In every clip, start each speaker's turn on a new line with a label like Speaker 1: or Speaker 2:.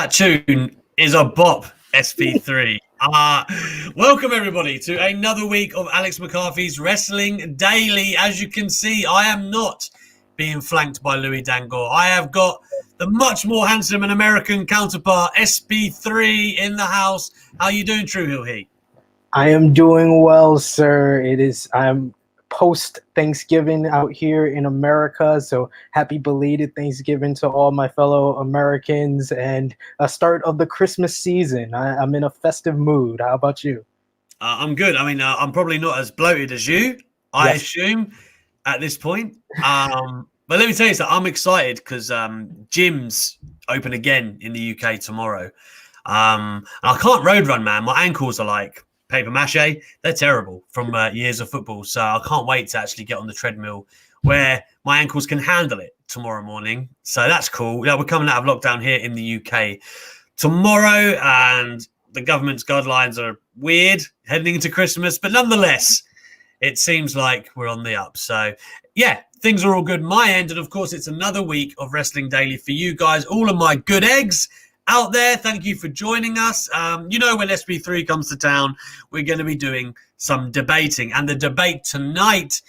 Speaker 1: That tune is a bop, SP3. Welcome, everybody, to another week of Alex McCarthy's Wrestling Daily. As you can see, I am not being flanked by Louis Dangor. I have got the much more handsome and American counterpart, SP3, in the house. How you doing, True Hill Heat?
Speaker 2: I am doing well, sir. I'm post Thanksgiving out here in America, so happy belated Thanksgiving to all my fellow Americans and a start of the Christmas season. I'm in a festive mood. How about you?
Speaker 1: I'm good. I mean, I'm probably not as bloated as you, I assume, at this point. But let me tell you something. I'm excited because gyms open again in the UK tomorrow. And I can't road run, man. My ankles are like paper mache. They're terrible from years of football. So I can't wait to actually get on the treadmill where my ankles can handle it tomorrow morning. So that's cool. Yeah, we're coming out of lockdown here in the UK tomorrow, and the government's guidelines are weird heading into Christmas. But nonetheless, it seems like we're on the up. So, yeah, things are all good my end. And, of course, it's another week of Wrestling Daily for you guys, all of my good eggs out there. Thank you for joining us. You know, when SP3 comes to town, we're going to be doing some debating. And the debate tonight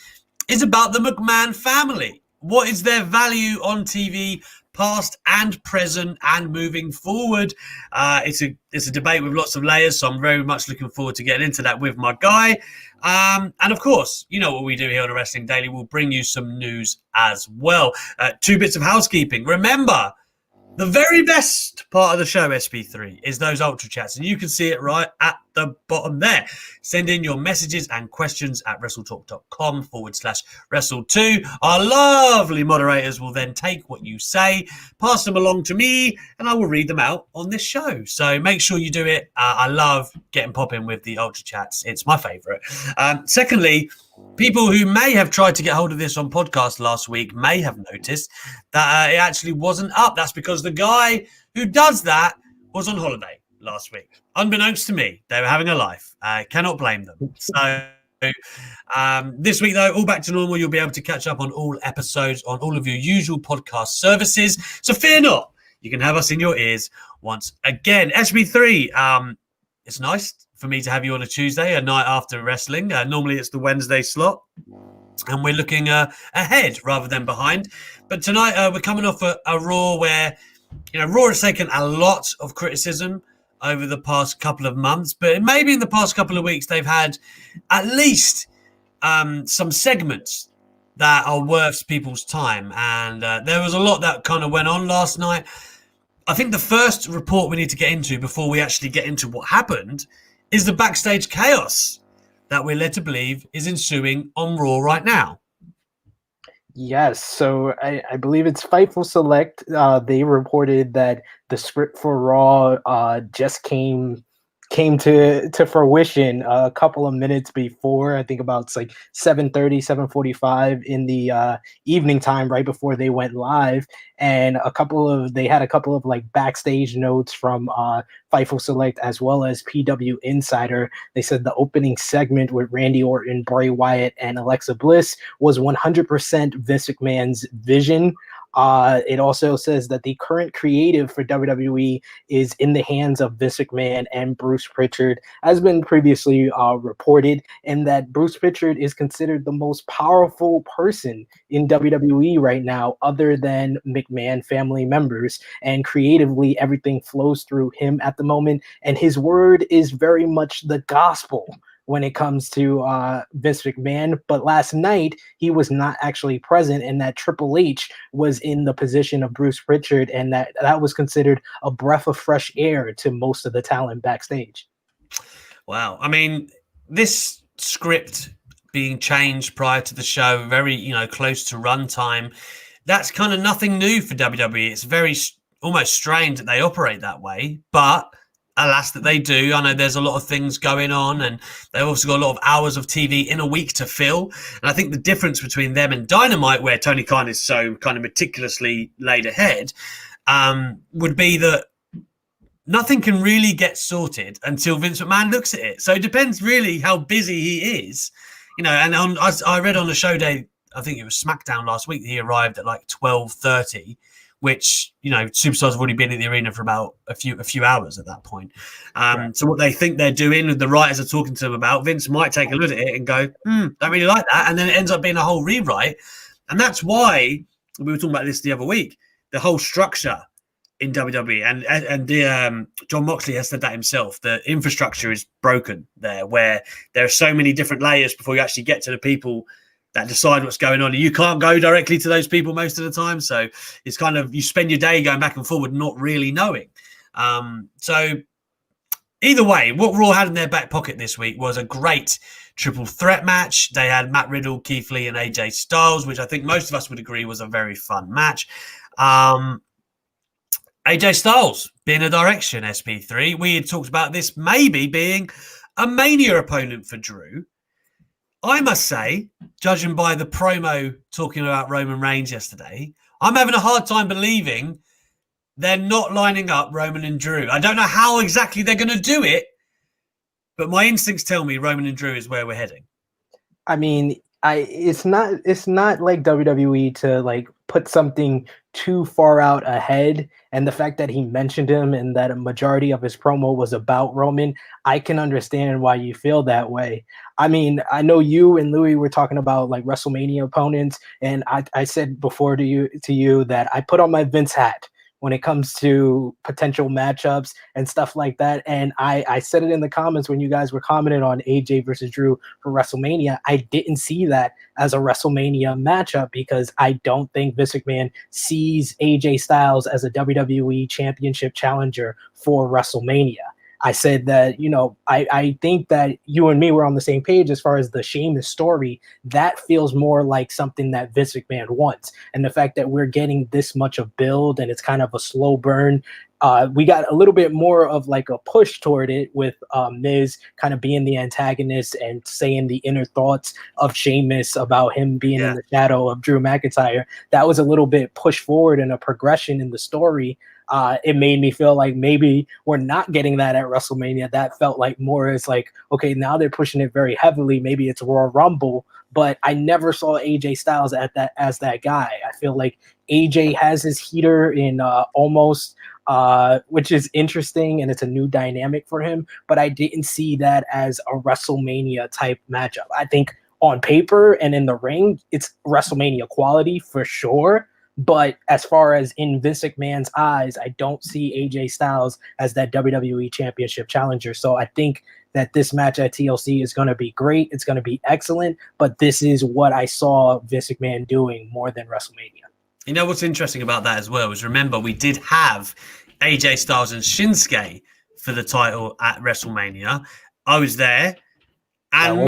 Speaker 1: is about the McMahon family. What is their value on TV, past and present and moving forward? It's a debate with lots of layers, so I'm very much looking forward to getting into that with my guy. And of course, you know what we do here on the Wrestling Daily. We'll bring you some news as well. 2 bits of housekeeping. Remember, the very best part of the show, SP3, is those Ultra Chats. And you can see it right at the bottom there. Send in your messages and questions at WrestleTalk.com/Wrestle2. Our lovely moderators will then take what you say, pass them along to me, and I will read them out on this show. So make sure you do it. I love getting popping with the Ultra Chats. It's my favourite. Secondly, people who may have tried to get hold of this on podcast last week may have noticed that it actually wasn't up. That's because the guy who does that was on holiday last week. Unbeknownst to me, they were having a life. Cannot blame them. So this week, though, all back to normal. You'll be able to catch up on all episodes on all of your usual podcast services. So fear not. You can have us in your ears once again. SB3, it's nice for me to have you on a Tuesday, a night after wrestling. Normally it's the Wednesday slot, and we're looking ahead rather than behind. But tonight we're coming off a Raw where, you know, Raw has taken a lot of criticism over the past couple of months, but maybe in the past couple of weeks they've had at least some segments that are worth people's time. And there was a lot that kind of went on last night. I think the first report we need to get into before we actually get into what happened is the backstage chaos that we're led to believe is ensuing on Raw right now.
Speaker 2: Yes, so I believe it's Fightful Select. They reported that the script for Raw just came to fruition a couple of minutes before. I think about like 7:30, 7:45 in the evening time, right before they went live. And they had a couple of like backstage notes from Fightful Select as well as PW Insider. They said the opening segment with Randy Orton, Bray Wyatt, and Alexa Bliss was 100% Vince McMahon's vision. It also says that the current creative for WWE is in the hands of Vince McMahon and Bruce Pritchard, has been previously reported, and that Bruce Pritchard is considered the most powerful person in WWE right now, other than McMahon family members. And creatively, everything flows through him at the moment, and his word is very much the gospel when it comes to Vince McMahon. But last night, he was not actually present, and that Triple H was in the position of Bruce Pritchard, and that was considered a breath of fresh air to most of the talent backstage.
Speaker 1: Wow. I mean, this script being changed prior to the show, very, close to runtime, that's kind of nothing new for WWE. It's very almost strange that they operate that way, but alas that they do. I know there's a lot of things going on, and they've also got a lot of hours of TV in a week to fill. And I think the difference between them and Dynamite, where Tony Khan is so kind of meticulously laid ahead, would be that nothing can really get sorted until Vince McMahon looks at it. So it depends really how busy he is. And I read on the show day, I think it was SmackDown last week, that he arrived at like 12:30, which, you know, superstars have already been in the arena for about a few hours at that point. Right. So what they think they're doing, the writers are talking to them about, Vince might take a look at it and go, don't really like that. And then it ends up being a whole rewrite. And that's why we were talking about this the other week, the whole structure in WWE, and the John Moxley has said that himself. The infrastructure is broken there, where there are so many different layers before you actually get to the people that decide what's going on. And you can't go directly to those people most of the time, so it's kind of, you spend your day going back and forward, not really knowing. So either way, what Raw had in their back pocket this week was a great triple threat match. They had Matt Riddle, Keith Lee, and AJ Styles, which I think most of us would agree was a very fun match. AJ Styles being a direction, SP3. We had talked about this maybe being a Mania opponent for Drew. I must say, judging by the promo talking about Roman Reigns yesterday, I'm having a hard time believing they're not lining up Roman and Drew. I don't know how exactly they're going to do it, but my instincts tell me Roman and Drew is where we're heading.
Speaker 2: I mean, it's not like WWE to like put something too far out ahead, and the fact that he mentioned him and that a majority of his promo was about Roman, I can understand why you feel that way. I mean, I know you and Louis were talking about like WrestleMania opponents, and I said before to you that I put on my Vince hat when it comes to potential matchups and stuff like that. And I said it in the comments when you guys were commenting on AJ versus Drew for WrestleMania. I didn't see that as a WrestleMania matchup because I don't think Vince McMahon sees AJ Styles as a WWE championship challenger for WrestleMania. I said that, you know, I think that you and me were on the same page as far as the Sheamus story. That feels more like something that Vince McMahon wants. And the fact that we're getting this much of build and it's kind of a slow burn, we got a little bit more of like a push toward it with Miz kind of being the antagonist and saying the inner thoughts of Sheamus about him being in the shadow of Drew McIntyre. That was a little bit push forward and a progression in the story. It made me feel like maybe we're not getting that at WrestleMania. That felt like more as like, okay, now they're pushing it very heavily. Maybe it's Royal Rumble, but I never saw AJ Styles as that guy. I feel like AJ has his heater in Almost, which is interesting, and it's a new dynamic for him, but I didn't see that as a WrestleMania type matchup. I think on paper and in the ring, it's WrestleMania quality for sure. But as far as in Vince McMahon's eyes, I don't see AJ Styles as that WWE Championship challenger. So I think that this match at TLC is going to be great. It's going to be excellent. But this is what I saw Vince McMahon doing more than WrestleMania.
Speaker 1: You know what's interesting about that as well is, remember, we did have AJ Styles and Shinsuke for the title at WrestleMania. I was there, and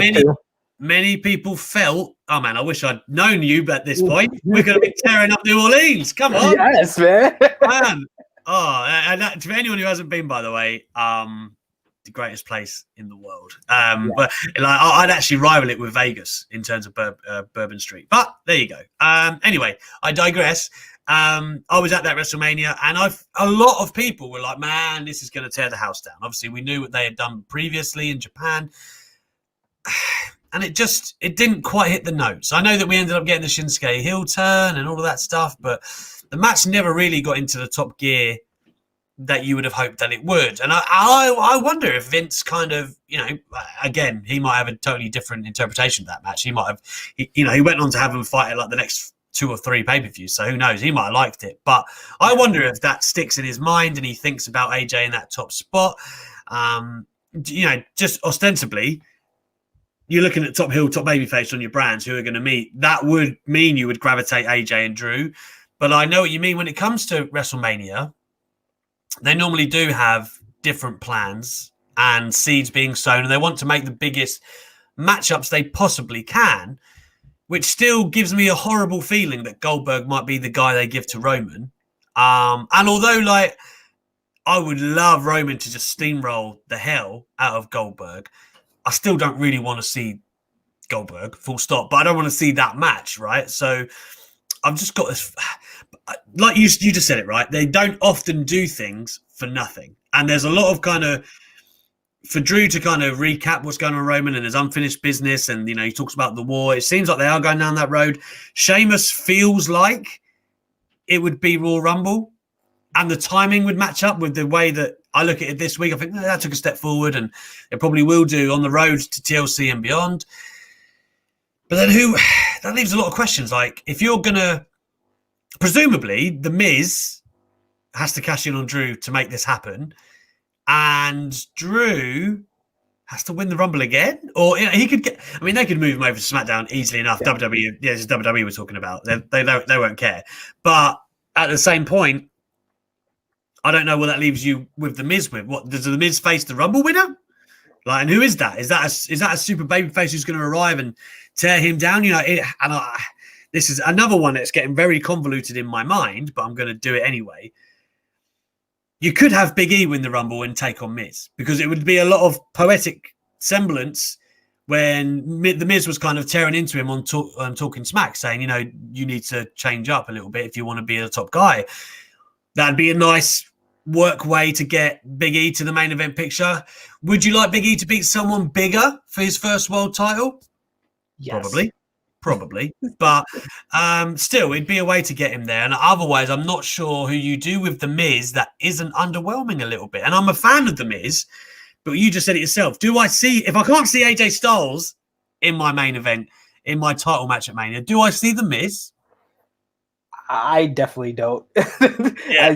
Speaker 1: many people felt, oh man, I wish I'd known you, but at this point, we're going to be tearing up New Orleans. Come on.
Speaker 2: Yes, man.
Speaker 1: Oh, and that, to anyone who hasn't been, by the way, the greatest place in the world. But like, I'd actually rival it with Vegas in terms of Bourbon Street. But there you go. Anyway, I digress. I was at that WrestleMania, and a lot of people were like, man, this is going to tear the house down. Obviously, we knew what they had done previously in Japan. And it didn't quite hit the notes. I know that we ended up getting the Shinsuke heel turn and all of that stuff, but the match never really got into the top gear that you would have hoped that it would. And I wonder if Vince kind of, you know, again, he might have a totally different interpretation of that match. He might have, he went on to have him fight at like the next 2 or 3 pay-per-views, so who knows? He might have liked it. But I wonder if that sticks in his mind and he thinks about AJ in that top spot. You know, just ostensibly, you're looking at top heel, top babyface on your brands who are going to meet. That would mean you would gravitate AJ and Drew. But I know what you mean when it comes to WrestleMania. They normally do have different plans and seeds being sown, and they want to make the biggest matchups they possibly can, which still gives me a horrible feeling that Goldberg might be the guy they give to Roman. And although, like, I would love Roman to just steamroll the hell out of Goldberg, I still don't really want to see Goldberg, full stop. But I don't want to see that match, right? So I've just got this, like you just said it, right? They don't often do things for nothing. And there's a lot of kind of, for Drew to kind of recap what's going on with Roman and his unfinished business, and, you know, he talks about the war. It seems like they are going down that road. Sheamus feels like it would be Royal Rumble, and the timing would match up with the way that I look at it this week. I think that took a step forward, and it probably will do on the road to TLC and beyond. But then that leaves a lot of questions. Like, if you're going to, presumably, The Miz has to cash in on Drew to make this happen, and Drew has to win the Rumble again, or he could get. I mean, they could move him over to SmackDown easily enough. Yeah. WWE, yeah, this is WWE we're talking about. They won't care. But at the same point, I don't know what that leaves you with The Miz with. What does The Miz face the Rumble winner? Like, and who is that? Is that a super babyface who's going to arrive and tear him down? You know, this is another one that's getting very convoluted in my mind, but I'm going to do it anyway. You could have Big E win the Rumble and take on Miz, because it would be a lot of poetic semblance when The Miz was kind of tearing into him on talking smack, saying, you know, you need to change up a little bit if you want to be the top guy. That'd be a nice work way to get Big E to the main event picture. Would you like Big E to beat someone bigger for his first world title? Yes. Probably. But still, it'd be a way to get him there. And otherwise, I'm not sure who you do with The Miz that isn't underwhelming a little bit. And I'm a fan of The Miz, but you just said it yourself. If I can't see AJ Styles in my main event, in my title match at Mania, do I see The Miz?
Speaker 2: I definitely don't.
Speaker 1: Yeah.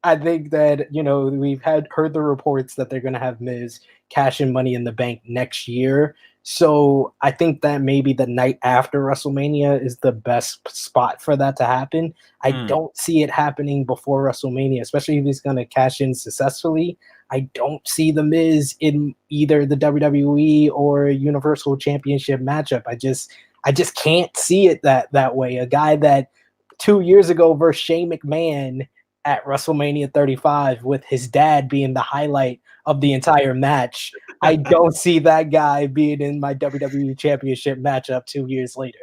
Speaker 2: I think that, you know, we've heard the reports that they're going to have Miz cash in Money in the Bank next year. So I think that maybe the night after WrestleMania is the best spot for that to happen. I don't see it happening before WrestleMania, especially if he's going to cash in successfully. I don't see The Miz in either the WWE or Universal Championship matchup. I just can't see it that way. A guy that 2 years ago versus Shane McMahon at WrestleMania 35 with his dad being the highlight of the entire match. I don't see that guy being in my WWE Championship matchup 2 years later.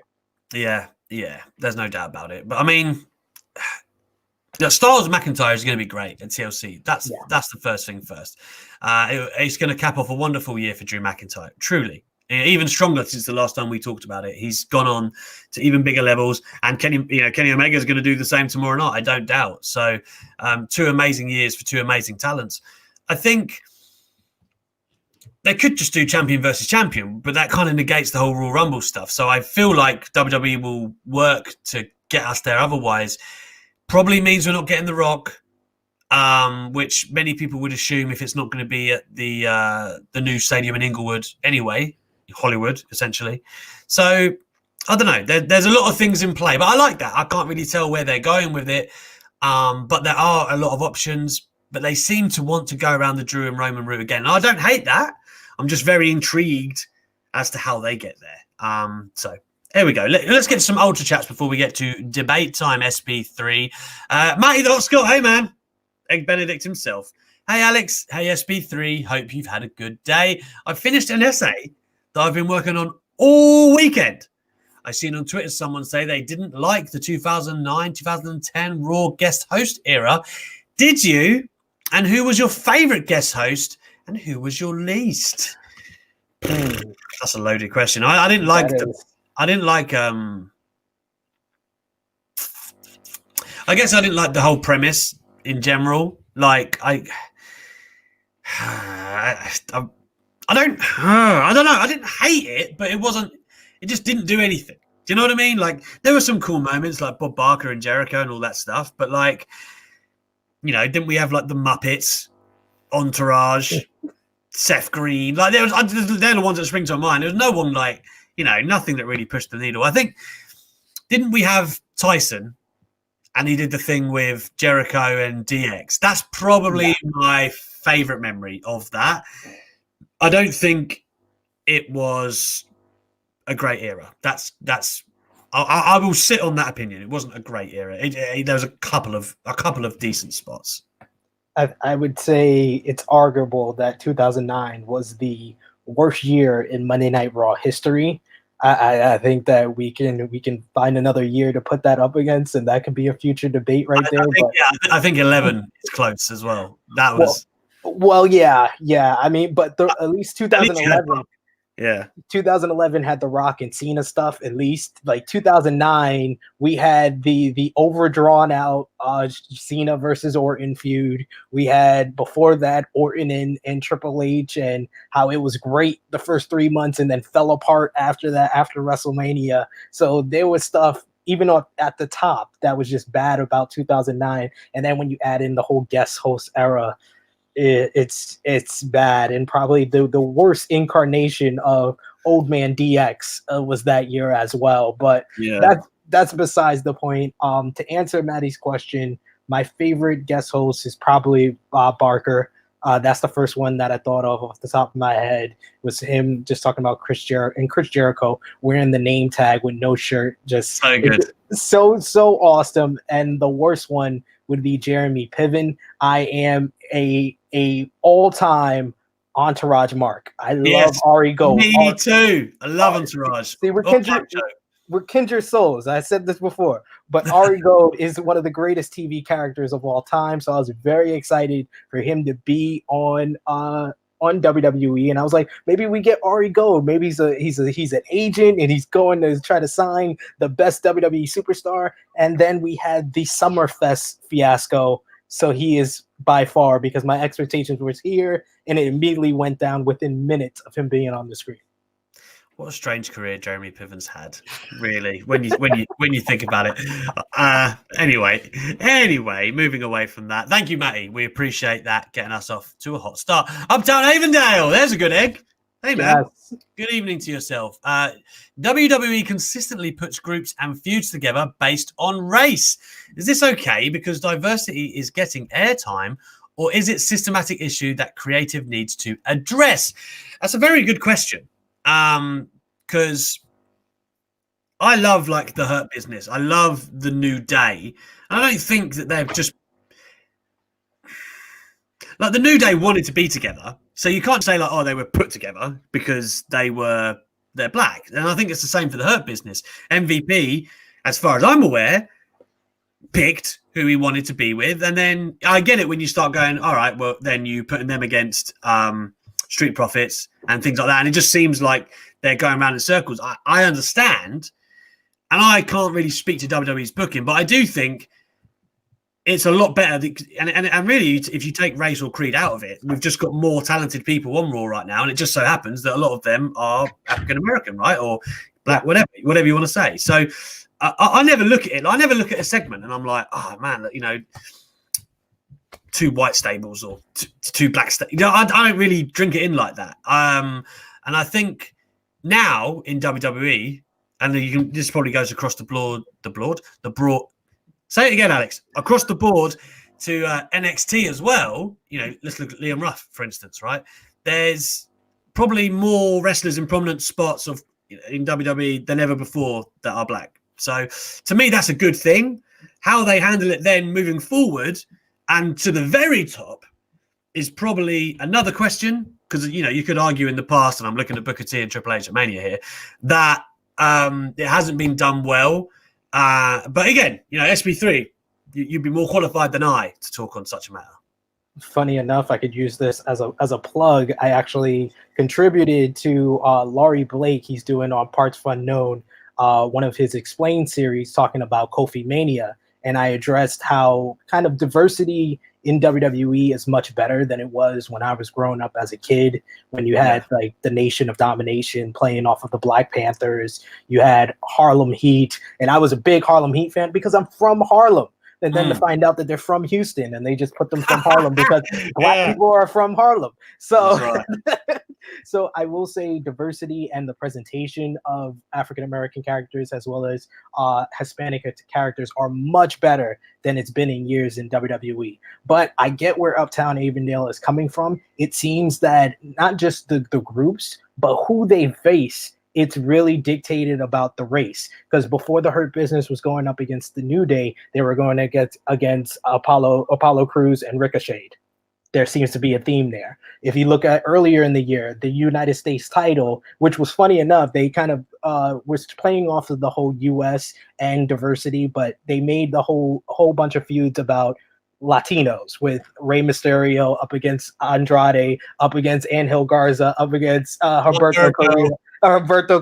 Speaker 1: Yeah, there's no doubt about it. But I mean, Styles McIntyre is going to be great at TLC. That's the first thing first. It's going to cap off a wonderful year for Drew McIntyre, truly. Even stronger since the last time we talked about it. He's gone on to even bigger levels, and Kenny Omega is going to do the same tomorrow night, I don't doubt. So 2 amazing years for 2 amazing talents. I think they could just do champion versus champion, but that kind of negates the whole Royal Rumble stuff. So I feel like WWE will work to get us there. Otherwise, probably means we're not getting The Rock, which many people would assume if it's not going to be at the new stadium in Inglewood anyway. Hollywood, essentially. So I don't know. There's a lot of things in play, but I like that. I can't really tell where they're going with it. But there are a lot of options, but they seem to want to go around the Drew and Roman route again. And I don't hate that. I'm just very intrigued as to how they get there. So here we go. Let's get some ultra chats before we get to debate time. SP3. Matty the Hot Scott. Hey, man. Egg Benedict himself. Hey, Alex. Hey, SP3. Hope you've had a good day. I finished an essay that I've been working on all weekend. I seen on Twitter someone say they didn't like the 2009-2010 Raw guest host era. Did you? And who was your favorite guest host? And who was your least? That's a loaded question. I didn't like I guess I didn't like the whole premise in general. Like I don't know. I didn't hate it, but it just didn't do anything. Do you know what I mean? Like, there were some cool moments like Bob Barker and Jericho and all that stuff. But like, you know, didn't we have like the Muppets, Entourage, Seth Green? Like, they're the ones that spring to mind. There was no one like, you know, nothing that really pushed the needle. I think, didn't we have Tyson? And he did the thing with Jericho and DX. That's probably my favorite memory of that. I don't think it was a great era. I will sit on that opinion. It wasn't a great era. There was a couple of decent spots.
Speaker 2: I would say it's arguable that 2009 was the worst year in Monday Night Raw history. I think that we can find another year to put that up against, and that could be a future debate there.
Speaker 1: I think 11 is close as well. That was
Speaker 2: yeah. I mean, but at least 2011.
Speaker 1: Yeah.
Speaker 2: 2011 had The Rock and Cena stuff. At least like 2009, we had the overdrawn out Cena versus Orton feud. We had before that Orton and Triple H, and how it was great the first 3 months and then fell apart after that, after WrestleMania. So there was stuff even at the top that was just bad about 2009. And then when you add in the whole guest host era, it's bad. And probably the worst incarnation of Old Man DX was that year as well. But
Speaker 1: yeah,
Speaker 2: that's besides the point. To answer Maddie's question, my favorite guest host is probably Bob Barker. That's the first one that I thought of off the top of my head, was him just talking about Chris Jericho wearing the name tag with no shirt. Just
Speaker 1: so good.
Speaker 2: So awesome. And the worst one would be Jeremy Piven. I am a all-time Entourage mark. I love Ari Gold.
Speaker 1: Me too. I love Entourage.
Speaker 2: See, we're kindred souls. I said this before, but Ari Gold is one of the greatest TV characters of all time. So I was very excited for him to be on WWE, and I was like, maybe we get Ari Gold. Maybe he's an agent and he's going to try to sign the best WWE superstar. And then we had the Summerfest fiasco. So he is by far, because my expectations was here, and it immediately went down within minutes of him being on the screen.
Speaker 1: What a strange career Jeremy Piven's had, really, when you think about it. Anyway, moving away from that. Thank you, Matty. We appreciate that, getting us off to a hot start. Uptown Avondale, there's a good egg. Hey, man. Yes. Good evening to yourself. WWE consistently puts groups and feuds together based on race. Is this okay because diversity is getting airtime, or is it a systematic issue that creative needs to address? That's a very good question. Because I love like the Hurt Business. I love the New Day. I don't think that they're just like the New Day wanted to be together. So you can't say like, oh, they were put together because they're black. And I think it's the same for the Hurt Business. MVP, as far as I'm aware, picked who he wanted to be with. And then I get it when you start going, all right, well, then you putting them against Street Profits and things like that, and it just seems like they're going around in circles. I understand, and I can't really speak to WWE's booking, but I do think it's a lot better. And really, if you take race or creed out of it, we've just got more talented people on Raw right now, and it just so happens that a lot of them are African American, right, or black, whatever you want to say. So I never look at it. I never look at a segment and I'm like, oh man, you know, 2 white stables or 2 black stables. You know, I don't really drink it in like that. And I think now in WWE, and this probably goes across the broad. Say it again, Alex. Across the board to NXT as well. You know, let's look at Liam Ruff, for instance, right? There's probably more wrestlers in prominent spots in WWE than ever before that are black. So to me, that's a good thing. How they handle it then moving forward and to the very top is probably another question, because, you know, you could argue in the past, and I'm looking at Booker T and Triple H at Mania here, that it hasn't been done well. But again, you know, SP3, you'd be more qualified than I to talk on such a matter.
Speaker 2: Funny enough, I could use this as a plug. I actually contributed to Laurie Blake. He's doing on Parts Unknown, one of his Explained series talking about Kofi Mania. And I addressed how kind of diversity in WWE is much better than it was when I was growing up as a kid, when you had like the Nation of Domination playing off of the Black Panthers. You had Harlem Heat, and I was a big Harlem Heat fan because I'm from Harlem. And then to find out that they're from Houston and they just put them from Harlem because black people are from Harlem. So, right. So I will say diversity and the presentation of African-American characters as well as Hispanic characters are much better than it's been in years in WWE. But I get where Uptown Avondale is coming from. It seems that not just the groups, but who they face, it's really dictated about the race. Because before the Hurt Business was going up against the New Day, they were going against Apollo Crews and Ricochet. There seems to be a theme there. If you look at earlier in the year, the United States title, which was funny enough, they kind of was playing off of the whole U.S. and diversity, but they made the whole bunch of feuds about Latinos, with Rey Mysterio up against Andrade, up against Angel Garza, up against Humberto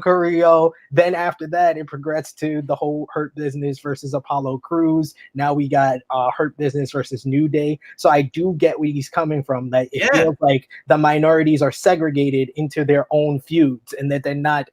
Speaker 2: Carrillo. Then after that, it progressed to the whole Hurt Business versus Apollo Crews. Now we got Hurt Business versus New Day. So I do get where he's coming from, that it feels like the minorities are segregated into their own feuds and that they're not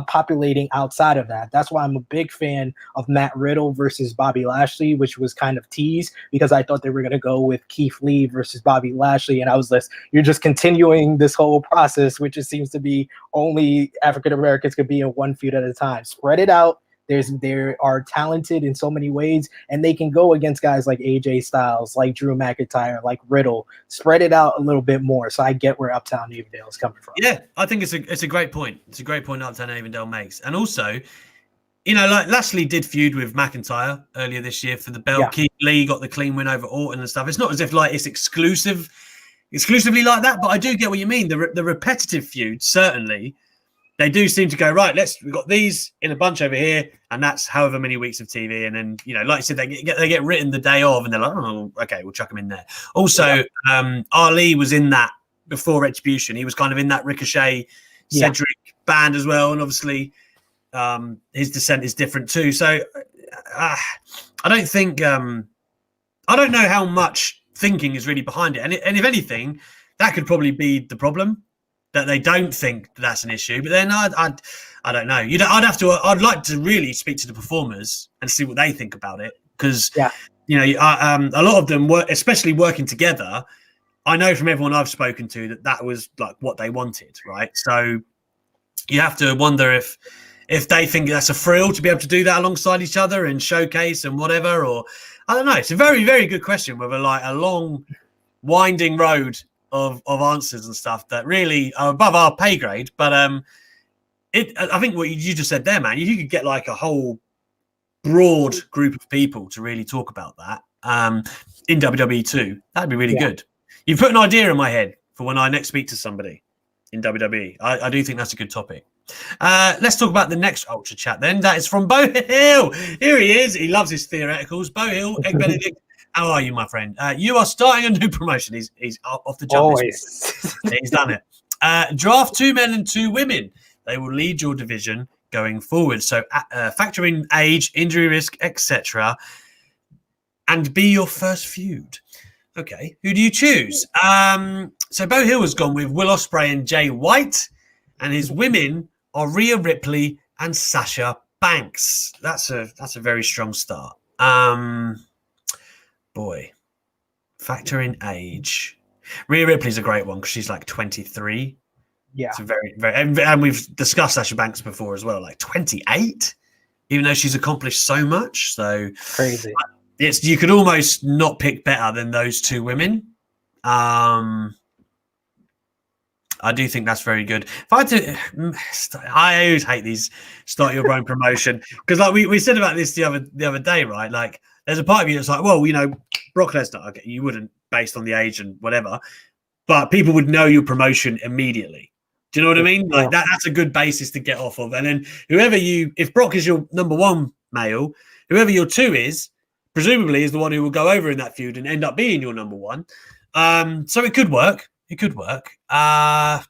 Speaker 2: populating outside of that. That's why I'm a big fan of Matt Riddle versus Bobby Lashley, which was kind of teased because I thought they were going to go with Keith Lee versus Bobby Lashley, and I was like, you're just continuing this whole process, which it seems to be only African Americans could be in one feud at a time. Spread it out. They are talented in so many ways, and they can go against guys like AJ Styles, like Drew McIntyre, like Riddle. Spread it out a little bit more. So I get where Uptown Avondale is coming from.
Speaker 1: Yeah, I think it's a great point. It's a great point Uptown Avondale makes. And also, you know, like Lashley did feud with McIntyre earlier this year for the belt. Yeah. Keith Lee got the clean win over Orton and stuff. It's not as if like it's exclusively like that, but I do get what you mean. The repetitive feuds, certainly, they do seem to go, right, we've got these in a bunch over here, and that's however many weeks of TV. And then, you know, like I said, they get written the day of, and they're like, oh, okay, we'll chuck them in there. Also, Ali was in that before Retribution. He was kind of in that Ricochet, Cedric band as well. And obviously, his descent is different too. So I don't think, I don't know how much thinking is really behind it. And if anything, that could probably be the problem, that they don't think that's an issue. But then I don't know. I'd like to really speak to the performers and see what they think about it, because you know, a lot of them especially working together. I know from everyone I've spoken to that was like what they wanted, right? So you have to wonder if they think that's a thrill to be able to do that alongside each other and showcase and whatever, or I don't know. It's a very, very good question, whether like a long, winding road of answers and stuff that really are above our pay grade. But I think what you just said there, man, you could get like a whole broad group of people to really talk about that in WWE too. That'd be really good. You've put an idea in my head for when I next speak to somebody in WWE. I do think that's a good topic. Let's talk about the next Ultra Chat then. That is from Bo Hill. Here he is. He loves his theoreticals. Bo Hill, Egg Benedict. How are you, my friend? You are starting a new promotion. He's off the jump.
Speaker 2: Always.
Speaker 1: He's done it. Draft 2 men and 2 women. They will lead your division going forward. So factor in age, injury risk, etc., and be your first feud. Okay, who do you choose? So Bo Hill has gone with Will Ospreay and Jay White, and his women are Rhea Ripley and Sasha Banks. That's a very strong start. Boy, factor in age. Rhea Ripley's a great one because she's like 23.
Speaker 2: Yeah,
Speaker 1: it's a very, very, and we've discussed Sasha Banks before as well. Like 28, even though she's accomplished so much. So
Speaker 2: crazy.
Speaker 1: You could almost not pick better than those 2 women. I do think that's very good. If I had to, I always hate these start your own promotion, because like we said about this the other day, right? Like there's a part of you that's like, well, you know, Brock Lesnar, okay, you wouldn't based on the age and whatever, but people would know your promotion immediately. Do you know what I mean? Like that's a good basis to get off of. And then if Brock is your number 1 male, whoever your 2 is, presumably is the one who will go over in that feud and end up being your number 1. So it could work. It could work. Like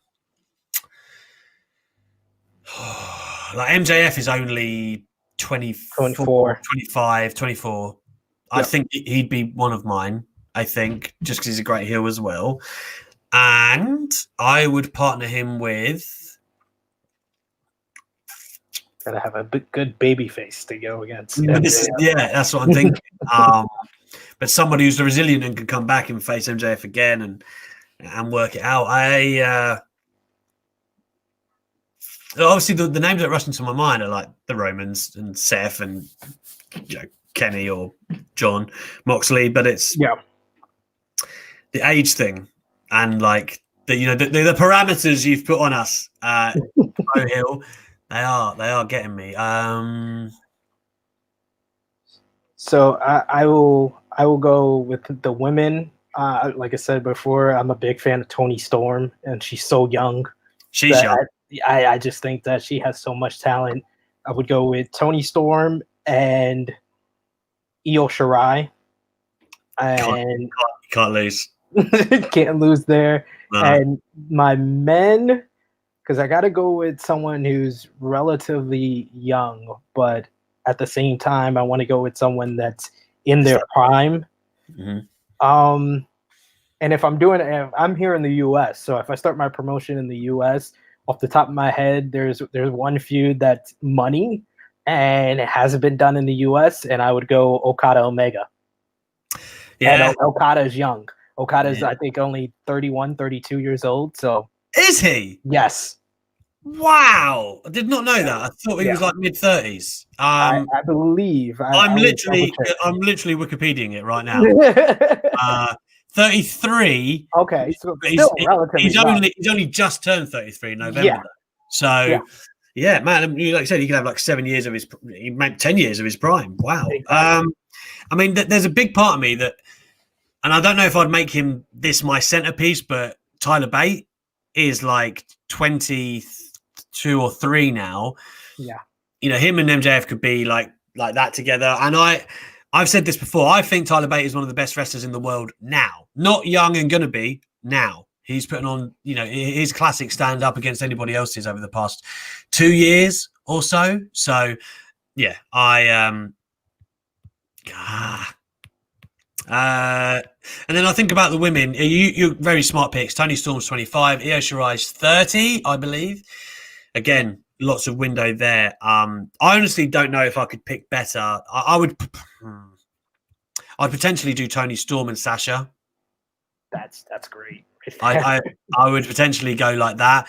Speaker 1: MJF is only 24, 25, 24. I think he'd be one of mine, I think, just because he's a great heel as well. And I would partner him with...
Speaker 2: Gotta have a good baby face to go against.
Speaker 1: Yeah, that's what I'm thinking. But somebody who's resilient and can come back and face MJF again and work it out. Obviously the names that rush into my mind are like the Romans and Seth and Kenny or John Moxley, but it's the age thing and like the parameters you've put on us. Bo Hill, they are getting me.
Speaker 2: So I will go with the women. Like I said before, I'm a big fan of Toni Storm, and she's so young.
Speaker 1: She's young.
Speaker 2: I just think that she has so much talent. I would go with Toni Storm and Io Shirai. and
Speaker 1: Can't lose.
Speaker 2: can't lose there.
Speaker 1: No.
Speaker 2: And my men, because I got to go with someone who's relatively young, but at the same time, I want to go with someone that's in their prime.
Speaker 1: Mm-hmm.
Speaker 2: And if I'm here in the U.S., so if I start my promotion in the U.S., off the top of my head, there's one feud that's money, and it hasn't been done in the U.S., and I would go Okada Omega.
Speaker 1: Yeah.
Speaker 2: And Okada is young. Okada's, I think, only 31, 32 years old. So
Speaker 1: is he?
Speaker 2: Yes.
Speaker 1: Wow, I did not know that. I thought he was like mid-30s.
Speaker 2: I believe.
Speaker 1: I'm literally Wikipediaing it right now. 33.
Speaker 2: Okay, so still relatively.
Speaker 1: He's only just turned 33 in November.
Speaker 2: Yeah.
Speaker 1: So yeah, man, like I said, he could have like 7 years of his, maybe 10 years of his prime. Wow.
Speaker 2: Exactly.
Speaker 1: I mean, there's a big part of me that, and I don't know if I'd make him this my centerpiece, but Tyler Bate is like 22 or 3 now.
Speaker 2: Yeah.
Speaker 1: You know, him and MJF could be like that together. And I've said this before. I think Tyler Bate is one of the best wrestlers in the world now. Not young and gonna be now. He's putting on, you know, his classic stand up against anybody else's over the past 2 years or so. So yeah, and then I think about the women. You're very smart picks. Toni Storm's 25, Io Shirai's 30, I believe. Again, lots of window there. I honestly don't know if I could pick better. I'd potentially do Toni Storm and Sasha.
Speaker 2: That's great.
Speaker 1: I would potentially go like that.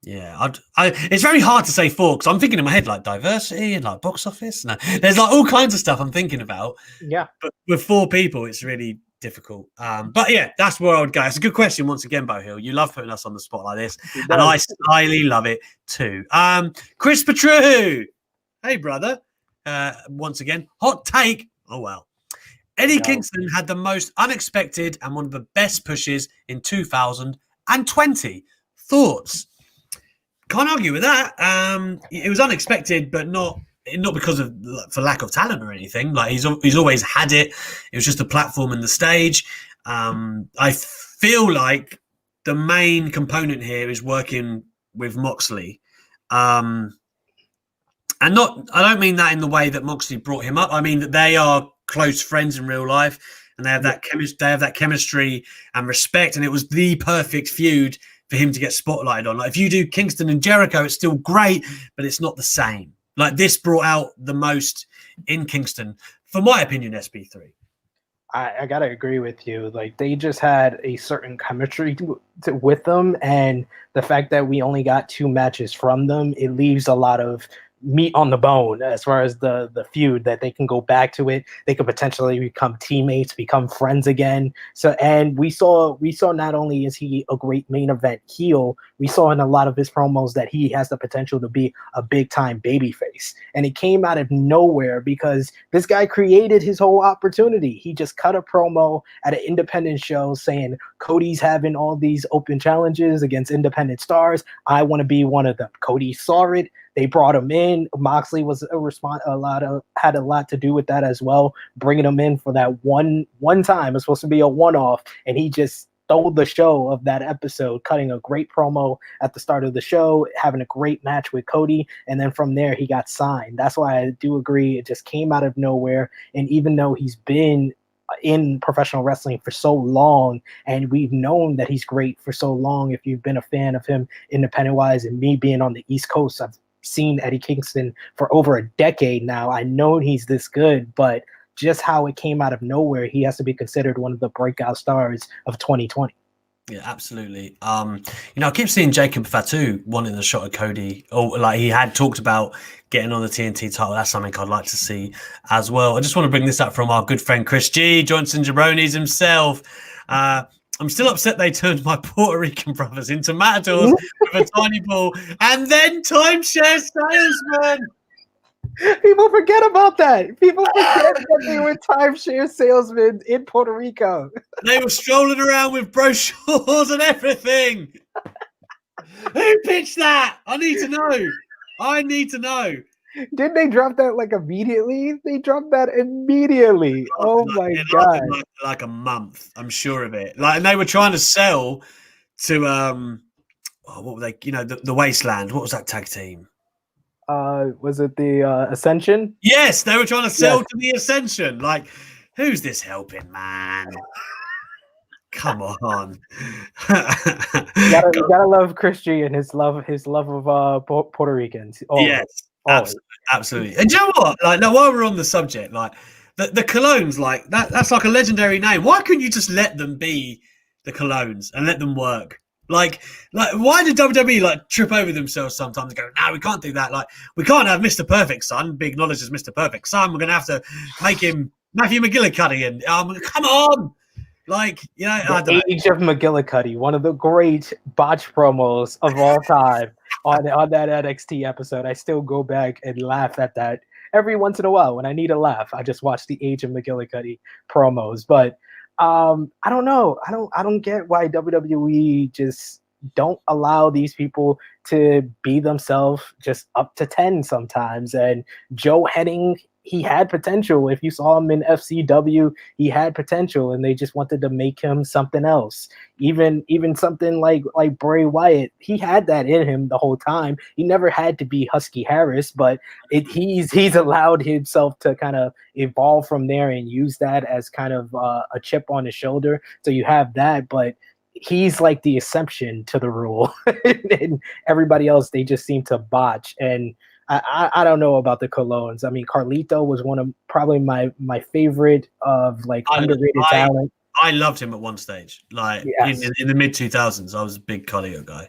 Speaker 1: Yeah, it's very hard to say 4 because I'm thinking in my head like diversity and like box office. No, there's like all kinds of stuff I'm thinking about.
Speaker 2: Yeah,
Speaker 1: but with 4 people, it's really difficult. But yeah, that's where I would go. It's a good question once again, Bo Hill. You love putting us on the spot like this, and I highly love it too. Chris Petru, hey brother. Once again, hot take. Oh well. Eddie Kingston had the most unexpected and one of the best pushes in 2020. Thoughts? Can't argue with that. It was unexpected, but not because of for lack of talent or anything. Like he's always had it. It was just the platform and the stage. I feel like the main component here is working with Moxley. And I don't mean that in the way that Moxley brought him up. I mean that they are close friends in real life, and they have that chemistry and respect. And it was the perfect feud for him to get spotlighted on. Like if you do Kingston and Jericho, it's still great, but it's not the same. Like this brought out the most in Kingston, for my opinion. SP3.
Speaker 2: I gotta agree with you. Like they just had a certain chemistry with them, and the fact that we only got 2 matches from them, it leaves a lot of meat on the bone as far as the feud, that they can go back to it. They could potentially become teammates, become friends again. So, and we saw not only is he a great main event heel, we saw in a lot of his promos that he has the potential to be a big time babyface. And it came out of nowhere because this guy created his whole opportunity. He just cut a promo at an independent show saying Cody's having all these open challenges against independent stars. I want to be one of them. Cody saw it. They brought him in. Moxley was had a lot to do with that as well, bringing him in for that one time. It's supposed to be a one-off, and he just stole the show of that episode, cutting a great promo at the start of the show, having a great match with Cody, and then from there he got signed. That's why I do agree. It just came out of nowhere, and even though he's been in professional wrestling for so long, and we've known that he's great for so long, if you've been a fan of him independent-wise, and me being on the East Coast, I've seen Eddie Kingston for over a decade now. I know he's this good, but just how it came out of nowhere, he has to be considered one of the breakout stars of 2020.
Speaker 1: Yeah, absolutely. I keep seeing Jacob Fatu wanting the shot at Cody, or like he had talked about getting on the TNT title. That's something I'd like to see as well. I just want to bring this up from our good friend Chris G, Johnson Jabronis himself. I'm still upset they turned my Puerto Rican brothers into matadors with a tiny ball and then timeshare salesmen.
Speaker 2: People forget about that. People forget that they were timeshare salesmen in Puerto Rico.
Speaker 1: They were strolling around with brochures and everything. Who pitched that? I need to know.
Speaker 2: Did they drop that like immediately? They dropped that immediately. Oh my
Speaker 1: It
Speaker 2: god.
Speaker 1: lasted like a month. I'm sure of it. Like, and they were trying to sell to what were they? You know, the Wasteland. What was that tag team?
Speaker 2: Was it the Ascension?
Speaker 1: Yes, they were trying to sell
Speaker 2: Yes.
Speaker 1: to the Ascension. Like, who's this helping, man? Come on.
Speaker 2: You gotta love Chris G and his love of Puerto Ricans.
Speaker 1: Yes,
Speaker 2: Always.
Speaker 1: absolutely. And you know what? Like, now while we're on the subject, like the Colognes, like that's like a legendary name. Why couldn't you just let them be the Colognes and let them work? Like why did WWE like trip over themselves sometimes and go, no, we can't do that. Like, we can't have Mr. Perfect Son be acknowledged as Mr. Perfect Son. We're gonna have to make him Matthew McGillicuddy, and come on. Like, you know, I don't know.
Speaker 2: Age of McGillicuddy, one of the great botch promos of all time on that NXT episode. I still go back and laugh at that every once in a while. When I need a laugh, I just watch the Age of McGillicuddy promos. But I don't know. I don't get why WWE just don't allow these people to be themselves just up to 10 sometimes. And Joe Henning, he had potential. If you saw him in FCW, he had potential, and they just wanted to make him something else. Even something like Bray Wyatt, he had that in him the whole time. He never had to be Husky Harris, but he's allowed himself to kind of evolve from there and use that as kind of a chip on his shoulder. So you have that, but he's like the exception to the rule, and everybody else, they just seem to botch. And I don't know about the Colognes. I mean, Carlito was one of probably my favorite of like underrated talent.
Speaker 1: I loved him at one stage, like in the mid 2000s. I was a big Carlito guy.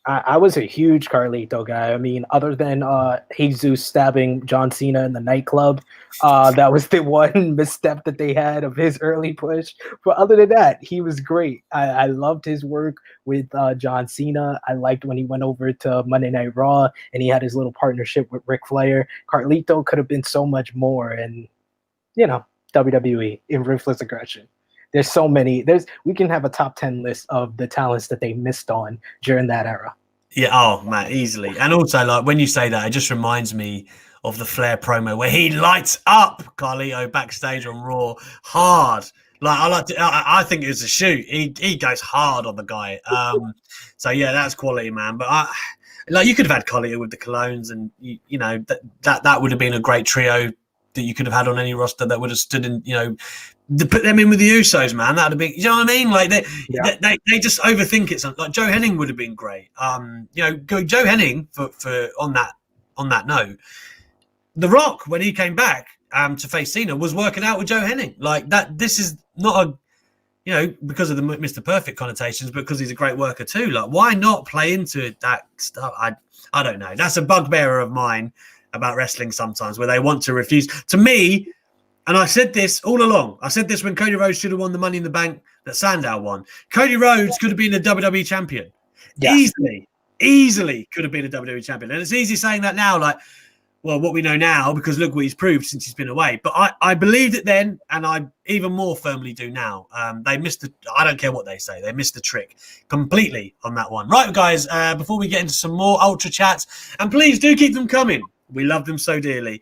Speaker 2: I was a huge Carlito guy. I mean, other than Jesus stabbing John Cena in the nightclub, that was the one misstep that they had of his early push. But other than that, he was great. I loved his work with John Cena. I liked when he went over to Monday Night Raw and he had his little partnership with Ric Flair. Carlito could have been so much more. And, you know, WWE in Ruthless Aggression. There's so many. We can have a top 10 list of the talents that they missed on during that era.
Speaker 1: Yeah, oh man, easily. And also, like, when you say that, it just reminds me of the Flair promo where he lights up Carlito backstage on Raw hard. Like, I think it was a shoot. He goes hard on the guy. So yeah, that's quality, man. But like, you could have had Carlito with the Colognes, and you know that would have been a great trio that you could have had on any roster that would have stood in, you know, to put them in with the Usos, man. That would have been, you know what I mean? Like, they just overthink it. Like, Joe Henning would have been great. You know, Joe Henning for on that note, The Rock, when he came back to face Cena, was working out with Joe Henning. Like, that. This is not a, you know, because of the Mr. Perfect connotations, but because he's a great worker too. Like, why not play into that stuff? I don't know. That's a bugbearer of mine about wrestling sometimes, where they want to refuse. To me, and I said this all along, I said this when Cody Rhodes should have won the Money in the Bank that Sandow won. Cody Rhodes could have been a WWE champion. Yeah. Easily could have been a WWE champion. And it's easy saying that now, like, well, what we know now, because look what he's proved since he's been away. But I believed it then, and I even more firmly do now. They missed I don't care what they say, they missed the trick completely on that one. Right, guys, before we get into some more Ultra Chats, and please do keep them coming. We love them so dearly.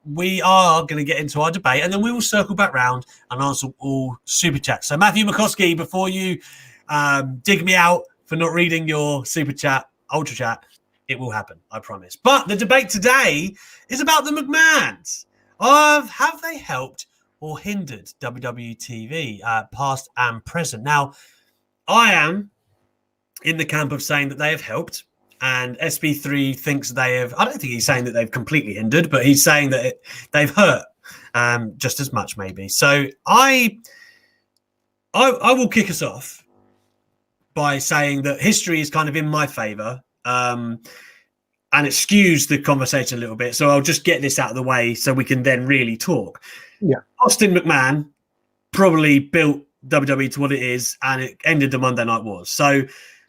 Speaker 1: We are going to get into our debate, and then we will circle back round and answer all Super Chats. So, Matthew McCoskey, before you dig me out for not reading your Super Chat, Ultra Chat, it will happen, I promise. But the debate today is about the McMahons. Have they helped or hindered WWE TV, past and present? Now, I am in the camp of saying that they have helped. And SP3 thinks they have. I don't think he's saying that they've completely hindered, but he's saying that they've hurt just as much, maybe. So I will kick us off by saying that history is kind of in my favor, and it skews the conversation a little bit. So I'll just get this out of the way so we can then really talk.
Speaker 2: Yeah,
Speaker 1: Austin McMahon probably built WWE to what it is, and it ended the Monday Night Wars. So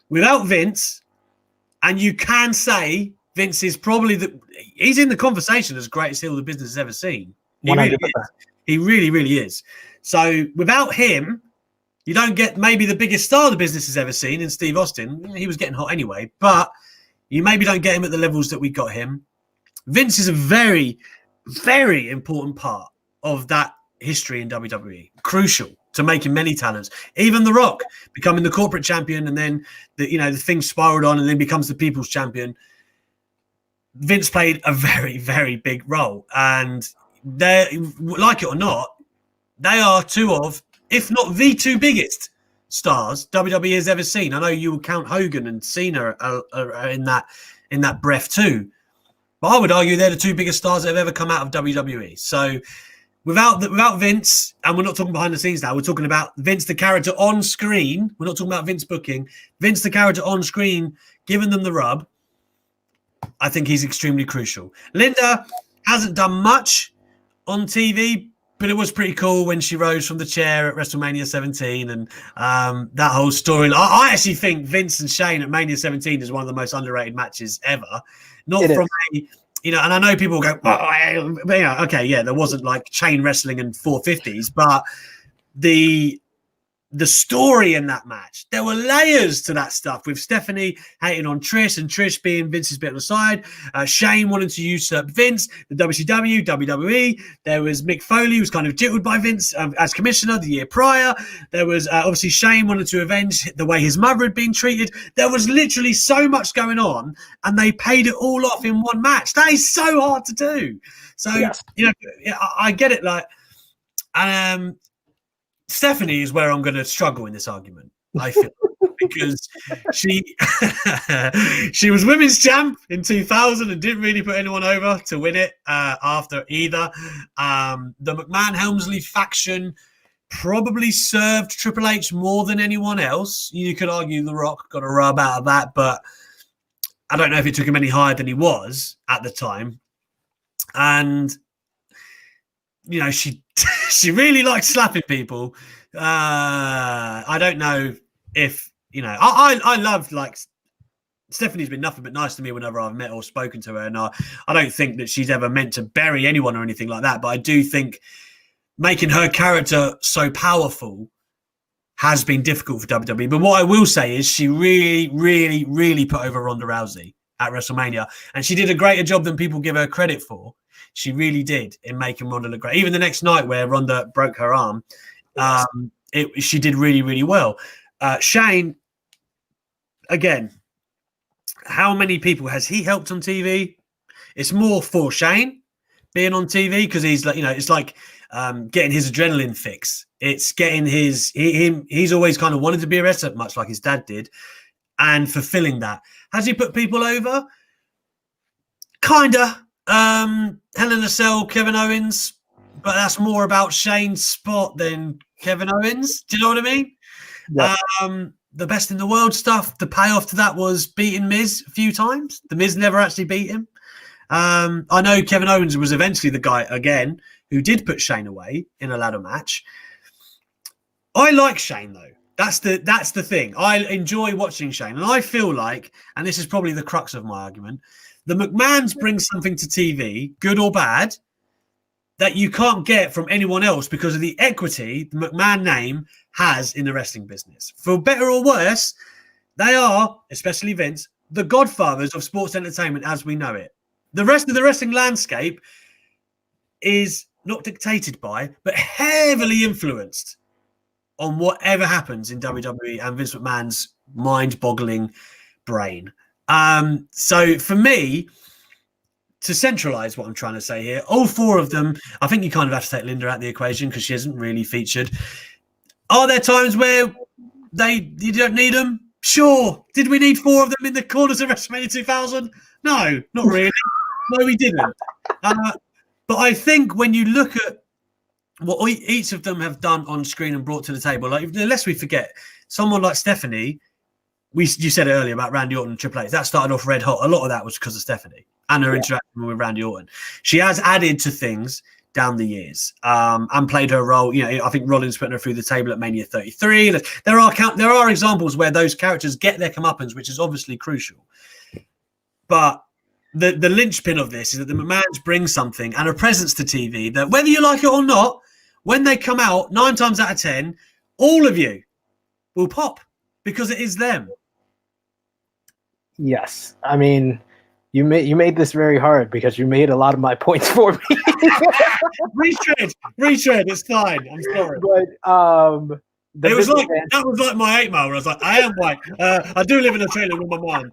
Speaker 1: without Vince. And you can say Vince is probably he's in the conversation as greatest heel the business has ever seen. He really is. He really, really is. So without him, you don't get maybe the biggest star the business has ever seen in Steve Austin. He was getting hot anyway, but you maybe don't get him at the levels that we got him. Vince is a very, very important part of that history in WWE. Crucial to making many talents. Even The Rock becoming the corporate champion, and then the thing spiraled on, and then becomes the people's champion. Vince played a very, very big role, and they, like it or not, they are two of, if not the two biggest stars WWE has ever seen. I know you will count Hogan and Cena in that breath too, but I would argue they're the two biggest stars that have ever come out of WWE. So without Vince, and we're not talking behind the scenes now, we're talking about Vince the character on screen. We're not talking about Vince booking. Vince the character on screen, giving them the rub. I think he's extremely crucial. Linda hasn't done much on TV, but it was pretty cool when she rose from the chair at WrestleMania 17 and that whole story. I actually think Vince and Shane at Mania 17 is one of the most underrated matches ever. Not it from is. And I know people go, okay, yeah, there wasn't like chain wrestling and 450s, but the story in that match, there were layers to that stuff, with Stephanie hating on Trish and Trish being Vince's bit on the side, Shane wanting to usurp Vince, the WCW, WWE. There was Mick Foley, who was kind of jittered by Vince as commissioner the year prior. There was obviously Shane wanted to avenge the way his mother had been treated. There was literally so much going on, and they paid it all off in one match. That is so hard to do. So, yes. I get it. Like, Stephanie is where I'm going to struggle in this argument, I feel, because she was women's champ in 2000 and didn't really put anyone over to win it after either. The McMahon-Helmsley faction probably served Triple H more than anyone else. You could argue The Rock got a rub out of that, but I don't know if it took him any higher than he was at the time. And she really likes slapping people. I don't know if, I love, like, Stephanie's been nothing but nice to me whenever I've met or spoken to her. And I don't think that she's ever meant to bury anyone or anything like that. But I do think making her character so powerful has been difficult for WWE. But what I will say is she really, really, really put over Ronda Rousey at WrestleMania. And she did a greater job than people give her credit for. She really did in making Ronda look great. Even the next night where Ronda broke her arm, she did really, really well. Shane, again, how many people has he helped on TV? It's more for Shane being on TV because he's like, it's like getting his adrenaline fix. It's getting he's always kind of wanted to be a wrestler, much like his dad did, and fulfilling that. Has he put people over? Kinda. Hell in a Cell, Kevin Owens, but that's more about Shane's spot than Kevin Owens. Do you know what I mean? Yeah. The Best in the World stuff, the payoff to that was beating Miz a few times. The Miz never actually beat him. I know Kevin Owens was eventually the guy, again, who did put Shane away in a ladder match. I like Shane, though. That's the thing. I enjoy watching Shane, and I feel like, and this is probably the crux of my argument, the McMahons bring something to TV, good or bad, that you can't get from anyone else because of the equity the McMahon name has in the wrestling business. For better or worse, they are, especially Vince, the godfathers of sports entertainment as we know it. The rest of the wrestling landscape is not dictated by, but heavily influenced on whatever happens in WWE and Vince McMahon's mind-boggling brain. So for me, to centralize what I'm trying to say here, all four of them, I think you kind of have to take Linda out of the equation because she hasn't really featured. Are there times where you don't need them? Sure. Did we need four of them in the corners of WrestleMania 2000? No, not really. No, we didn't. But I think when you look at what each of them have done on screen and brought to the table, like, lest we forget, someone like Stephanie, you said it earlier about Randy Orton and Triple H. That started off red hot. A lot of that was because of Stephanie and her interaction with Randy Orton. She has added to things down the years and played her role. I think Rollins putting her through the table at Mania 33. There are examples where those characters get their comeuppance, which is obviously crucial. But the linchpin of this is that the McMahons bring something and a presence to TV that, whether you like it or not, when they come out, 9 times out of 10, all of you will pop because it is them.
Speaker 2: Yes. I mean, You made this very hard because you made a lot of my points for me.
Speaker 1: retread. It's fine. I'm sorry.
Speaker 2: But
Speaker 1: It was like that was like my 8 Mile where I was like, I am white. I do live in a trailer with my mom.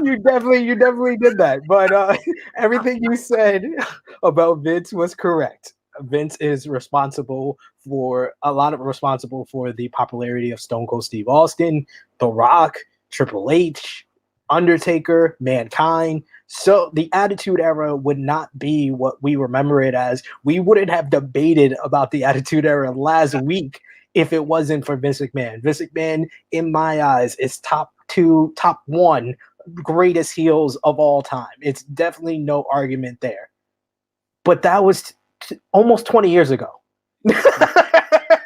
Speaker 2: You definitely did that. But everything you said about Vince was correct. Vince is responsible for the popularity of Stone Cold Steve Austin, The Rock, Triple H, Undertaker, Mankind. So the Attitude Era would not be what we remember it as. We wouldn't have debated about the Attitude Era last week if it wasn't for Vince McMahon. Vince McMahon, in my eyes, is top 2, top 1 greatest heels of all time. It's definitely no argument there. But that was almost 20 years ago.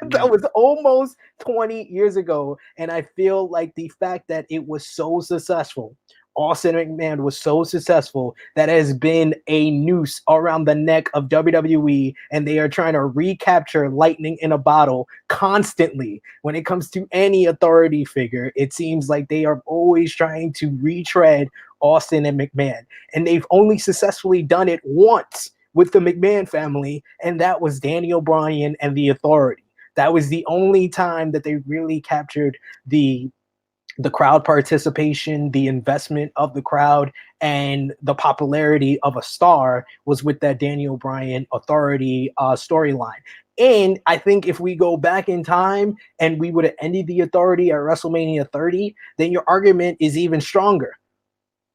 Speaker 2: That was almost 20 years ago. And I feel like the fact that it was so successful, Austin McMahon was so successful, that has been a noose around the neck of WWE, and they are trying to recapture lightning in a bottle constantly. When it comes to any authority figure, it seems like they are always trying to retread Austin and McMahon. And they've only successfully done it once with the McMahon family, and that was Daniel Bryan and the Authority. That was the only time that they really captured the crowd participation, the investment of the crowd, and the popularity of a star was with that Daniel Bryan Authority storyline. And I think if we go back in time and we would have ended the Authority at WrestleMania 30, then your argument is even stronger.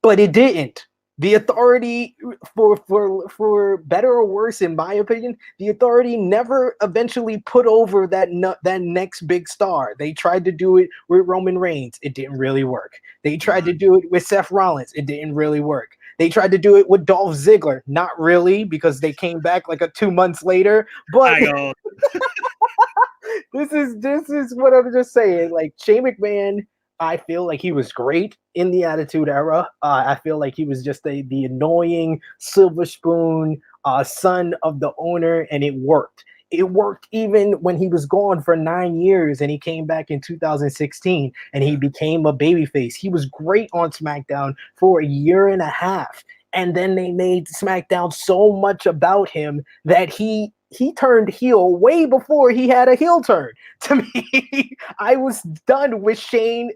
Speaker 2: But it didn't. The Authority, for better or worse, in my opinion, the Authority never eventually put over that next big star. They tried to do it with Roman Reigns. It didn't really work. They tried to do it with Seth Rollins. It didn't really work. They tried to do it with Dolph Ziggler. Not really, because they came back like 2 months later. But this is what I'm just saying. Like, Shane McMahon, I feel like he was great in the Attitude Era. I feel like he was just the annoying silver spoon son of the owner, and it worked. It worked even when he was gone for 9 years and he came back in 2016 and he became a babyface. He was great on SmackDown for a year and a half. And then they made SmackDown so much about him that he turned heel way before he had a heel turn. To me, I was done with Shane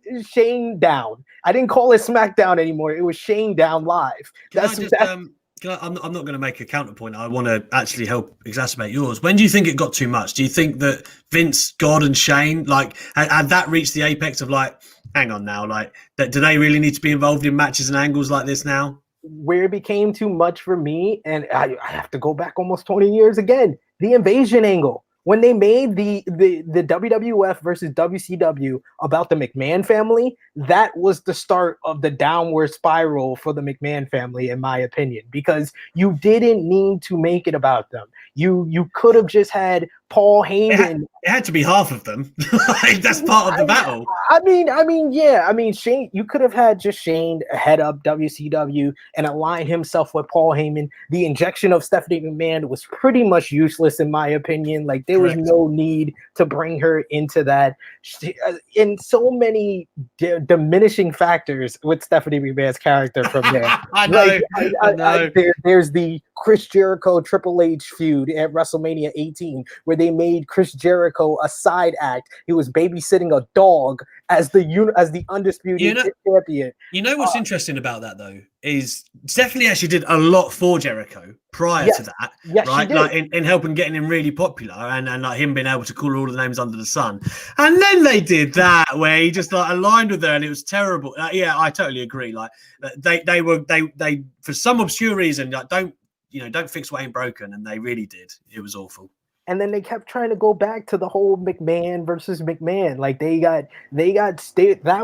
Speaker 2: down. I didn't call it SmackDown anymore. It was Shane down live.
Speaker 1: I'm not going to make a counterpoint. I want to actually help exacerbate yours. When do you think it got too much? Do you think that Vince, God, and Shane, like, had that reached the apex of, like, hang on now, like, do they really need to be involved in matches and angles like this now?
Speaker 2: Where it became too much for me, and I have to go back almost 20 years again, the invasion angle. When they made the WWF versus WCW about the McMahon family, that was the start of the downward spiral for the McMahon family, in my opinion, because you didn't need to make it about them. You could have just had Paul Heyman.
Speaker 1: It had to be half of them. Like, that's part of the battle.
Speaker 2: I mean, yeah. I mean, Shane, you could have had just Shane head up WCW and align himself with Paul Heyman. The injection of Stephanie McMahon was pretty much useless, in my opinion. Like, there was no need to bring her into that. In so many diminishing factors with Stephanie McMahon's character from there.
Speaker 1: I know.
Speaker 2: There's the Chris Jericho Triple H feud at WrestleMania 18, where they made Chris Jericho a side act. He was babysitting a dog as the undisputed champion.
Speaker 1: You know what's interesting about that, though, is Stephanie actually did a lot for Jericho prior to that, right? Like in helping getting him really popular and like him being able to call all the names under the sun. And then they did that where he just like aligned with her, and it was terrible. Yeah, I totally agree. Like they for some obscure reason, like, don't fix what ain't broken, and they really did. It was awful.
Speaker 2: And then they kept trying to go back to the whole McMahon versus McMahon. Like that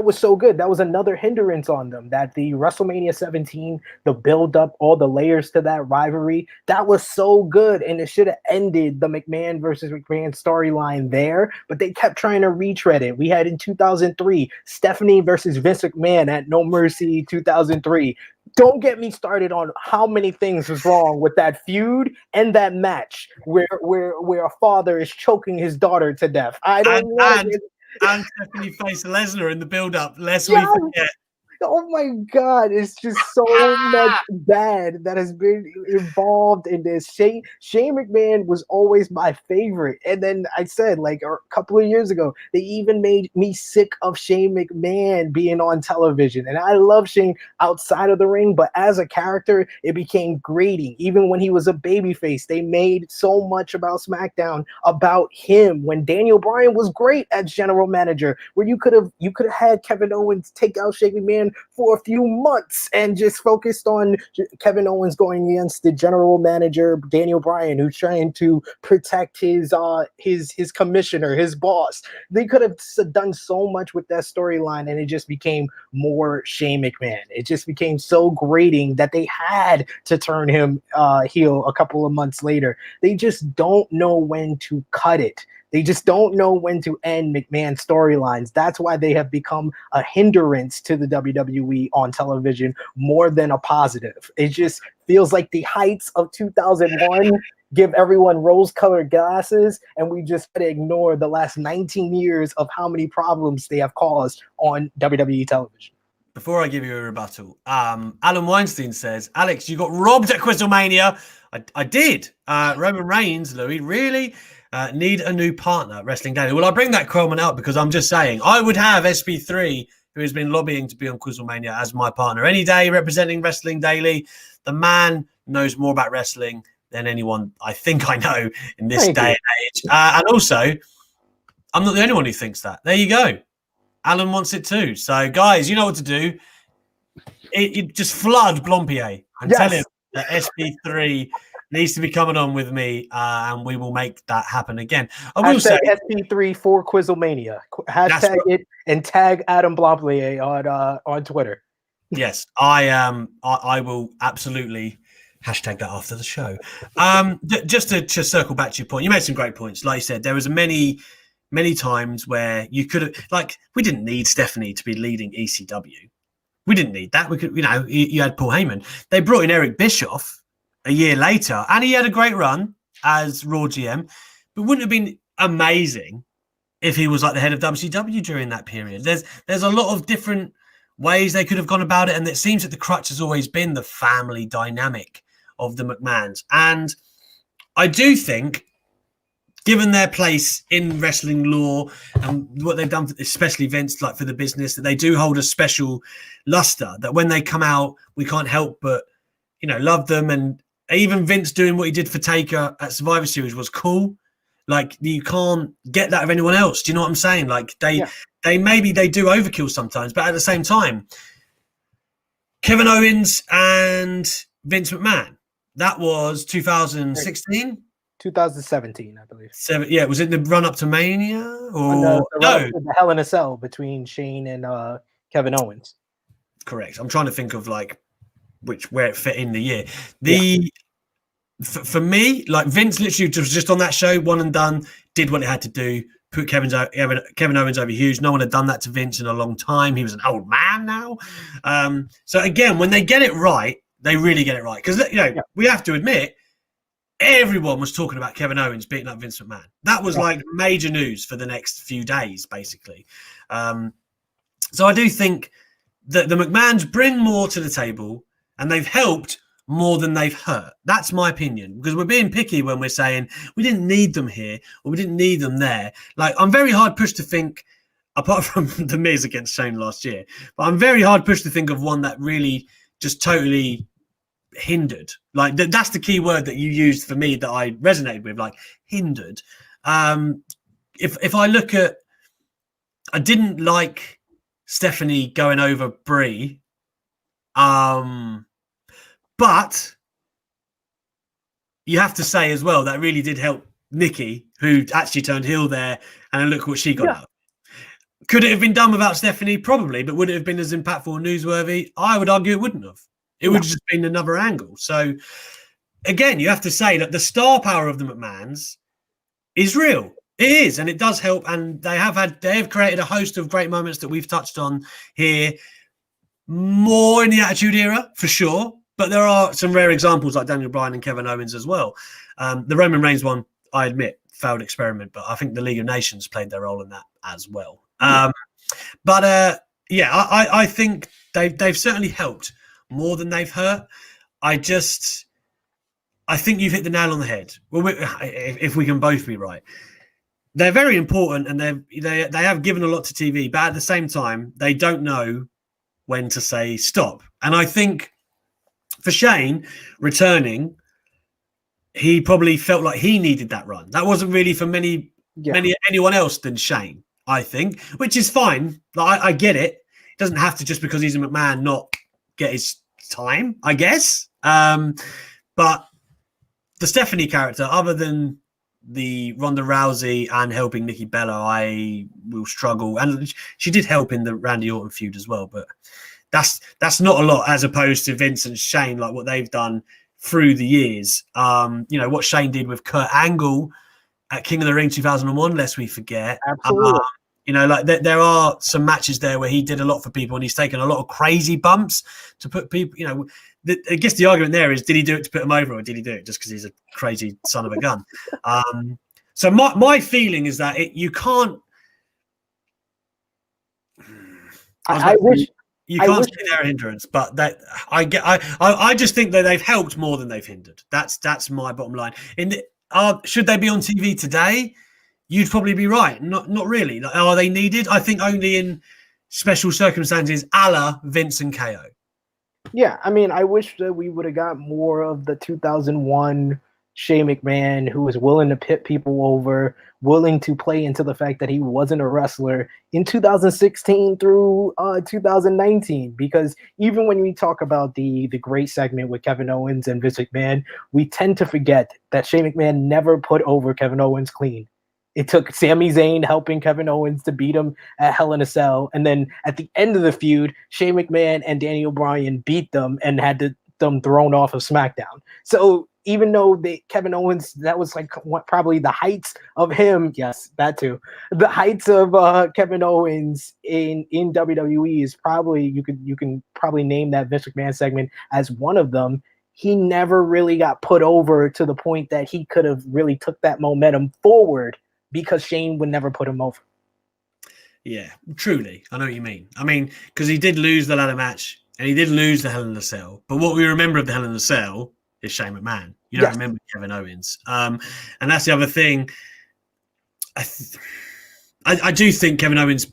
Speaker 2: was so good. That was another hindrance on them. That the WrestleMania 17, the build up, all the layers to that rivalry, that was so good. And it should have ended the McMahon versus McMahon storyline there. But they kept trying to retread it. We had in 2003, Stephanie versus Vince McMahon at No Mercy 2003. Don't get me started on how many things was wrong with that feud and that match where a father is choking his daughter to death. I don't know.
Speaker 1: And Stephanie faced Lesnar in the build-up, lest we forget.
Speaker 2: Oh my God, it's just so much bad that has been involved in this. Shane McMahon was always my favorite. And then I said, like a couple of years ago, they even made me sick of Shane McMahon being on television. And I love Shane outside of the ring, but as a character, it became grating. Even when he was a babyface, they made so much about SmackDown about him. When Daniel Bryan was great as general manager, where you could have had Kevin Owens take out Shane McMahon for a few months and just focused on Kevin Owens going against the general manager Daniel Bryan, who's trying to protect his commissioner, his boss. They could have done so much with that storyline, and it just became more Shane McMahon. It just became so grating that they had to turn him heel a couple of months later. They just don't know when to cut it. They just don't know when to end McMahon storylines. That's why they have become a hindrance to the WWE on television more than a positive. It just feels like the heights of 2001 give everyone rose-colored glasses, and we just gotta ignore the last 19 years of how many problems they have caused on WWE television.
Speaker 1: Before I give you a rebuttal, Alan Weinstein says, Alex, you got robbed at WrestleMania. I did. Roman Reigns, Louis, really need a new partner at Wrestling Daily. Well, I bring that comment up because I'm just saying I would have SP3, who has been lobbying to be on WrestleMania, as my partner any day, representing Wrestling Daily. The man knows more about wrestling than anyone I think I know in this day and age. And also, I'm not the only one who thinks that. There you go. Alan wants it too. So, guys, you know what to do. You just flood Blompier and tell him that SP3 needs to be coming on with me, and we will make that happen again. I will say
Speaker 2: SP3 for Quizlemania. Hashtag it and tag Adam Blompier on Twitter.
Speaker 1: Yes, I will absolutely hashtag that after the show. Just to circle back to your point, you made some great points. Like you said, there was many times where you could have, like, we didn't need Stephanie to be leading ECW. We didn't need that. We could, you had Paul Heyman. They brought in Eric Bischoff a year later, and he had a great run as Raw GM, but wouldn't have been amazing if he was like the head of WCW during that period. There's a lot of different ways they could have gone about it, and it seems that the crutch has always been the family dynamic of the McMahons. And I do think, given their place in wrestling law and what they've done, especially Vince, like for the business, that they do hold a special luster, that when they come out, we can't help but, love them. And even Vince doing what he did for Taker at Survivor Series was cool. Like, you can't get that of anyone else. Do you know what I'm saying? Like, they do overkill sometimes, but at the same time, Kevin Owens and Vince McMahon, that was 2016.
Speaker 2: 2017, I believe.
Speaker 1: Was it the run up to Mania or
Speaker 2: no? The Hell in a Cell between Shane and Kevin Owens.
Speaker 1: Correct. I'm trying to think of like where it fit in the year. For me, like, Vince literally was just on that show, one and done, did what it had to do, put Kevin Owens over Hughes. No one had done that to Vince in a long time. He was an old man now. So again, when they get it right, they really get it right. Because we have to admit, everyone was talking about Kevin Owens beating up Vince McMahon. That was like major news for the next few days, basically. So I do think that the McMahons bring more to the table, and they've helped more than they've hurt. That's my opinion, because we're being picky when we're saying we didn't need them here or we didn't need them there. Like, I'm very hard pushed to think, apart from the Miz against Shane last year, but I'm very hard pushed to think of one that really just totally hindered. Like, that's the key word that you used for me that I resonated with, like hindered. If I look at, I didn't like Stephanie going over Brie, but you have to say as well that really did help Nikki, who actually turned heel there, and look what she got out. Could it have been done without Stephanie? Probably, but would it have been as impactful and newsworthy? I would argue it wouldn't have. It would have just been another angle. So, again, you have to say that the star power of the McMahons is real. It is, and it does help. And they have created a host of great moments that we've touched on here. More in the Attitude Era, for sure. But there are some rare examples like Daniel Bryan and Kevin Owens as well. The Roman Reigns one, I admit, failed experiment, but I think the League of Nations played their role in that as well. I think they've certainly helped more than they've hurt. I think you've hit the nail on the head. Well, if we can both be right, they're very important, and they have given a lot to TV, but at the same time, they don't know when to say stop. And I think for Shane returning, he probably felt like he needed that run. That wasn't really for anyone else than Shane, I think, which is fine. I get it. It doesn't have to, just because he's a McMahon, not get his time, I guess. But the Stephanie character, other than the Ronda Rousey and helping Nikki Bella, I will struggle. And she did help in the Randy Orton feud as well, but that's not a lot as opposed to Vince and Shane, like what they've done through the years. What Shane did with Kurt Angle at King of the Ring 2001, lest we forget.
Speaker 2: Absolutely.
Speaker 1: There are some matches there where he did a lot for people, and he's taken a lot of crazy bumps to put people, I guess the argument there is, did he do it to put him over, or did he do it just because he's a crazy son of a gun? So my feeling is that you can't.
Speaker 2: I wish
Speaker 1: you can't see their hindrance, but that I just think that they've helped more than they've hindered. That's my bottom line. Should they be on TV today? You'd probably be right. Not really. Like, are they needed? I think only in special circumstances, a la Vince and KO.
Speaker 2: Yeah, I mean, I wish that we would have got more of the 2001 Shane McMahon, who was willing to pit people over, willing to play into the fact that he wasn't a wrestler in 2016 through 2019. Because even when we talk about the great segment with Kevin Owens and Vince McMahon, we tend to forget that Shane McMahon never put over Kevin Owens clean. It took Sami Zayn helping Kevin Owens to beat him at Hell in a Cell. And then at the end of the feud, Shane McMahon and Daniel Bryan beat them and had them thrown off of SmackDown. So even though Kevin Owens, that was like probably the heights of him. Yes, that too. The heights of Kevin Owens in WWE is probably, you can probably name that Vince McMahon segment as one of them. He never really got put over to the point that he could have really took that momentum forward, because Shane would never put him over.
Speaker 1: Yeah, truly. I know what you mean. I mean, because he did lose the ladder match and he did lose the Hell in a Cell. But what we remember of the Hell in a Cell is Shane McMahon. You don't remember Kevin Owens. And that's the other thing. I do think Kevin Owens'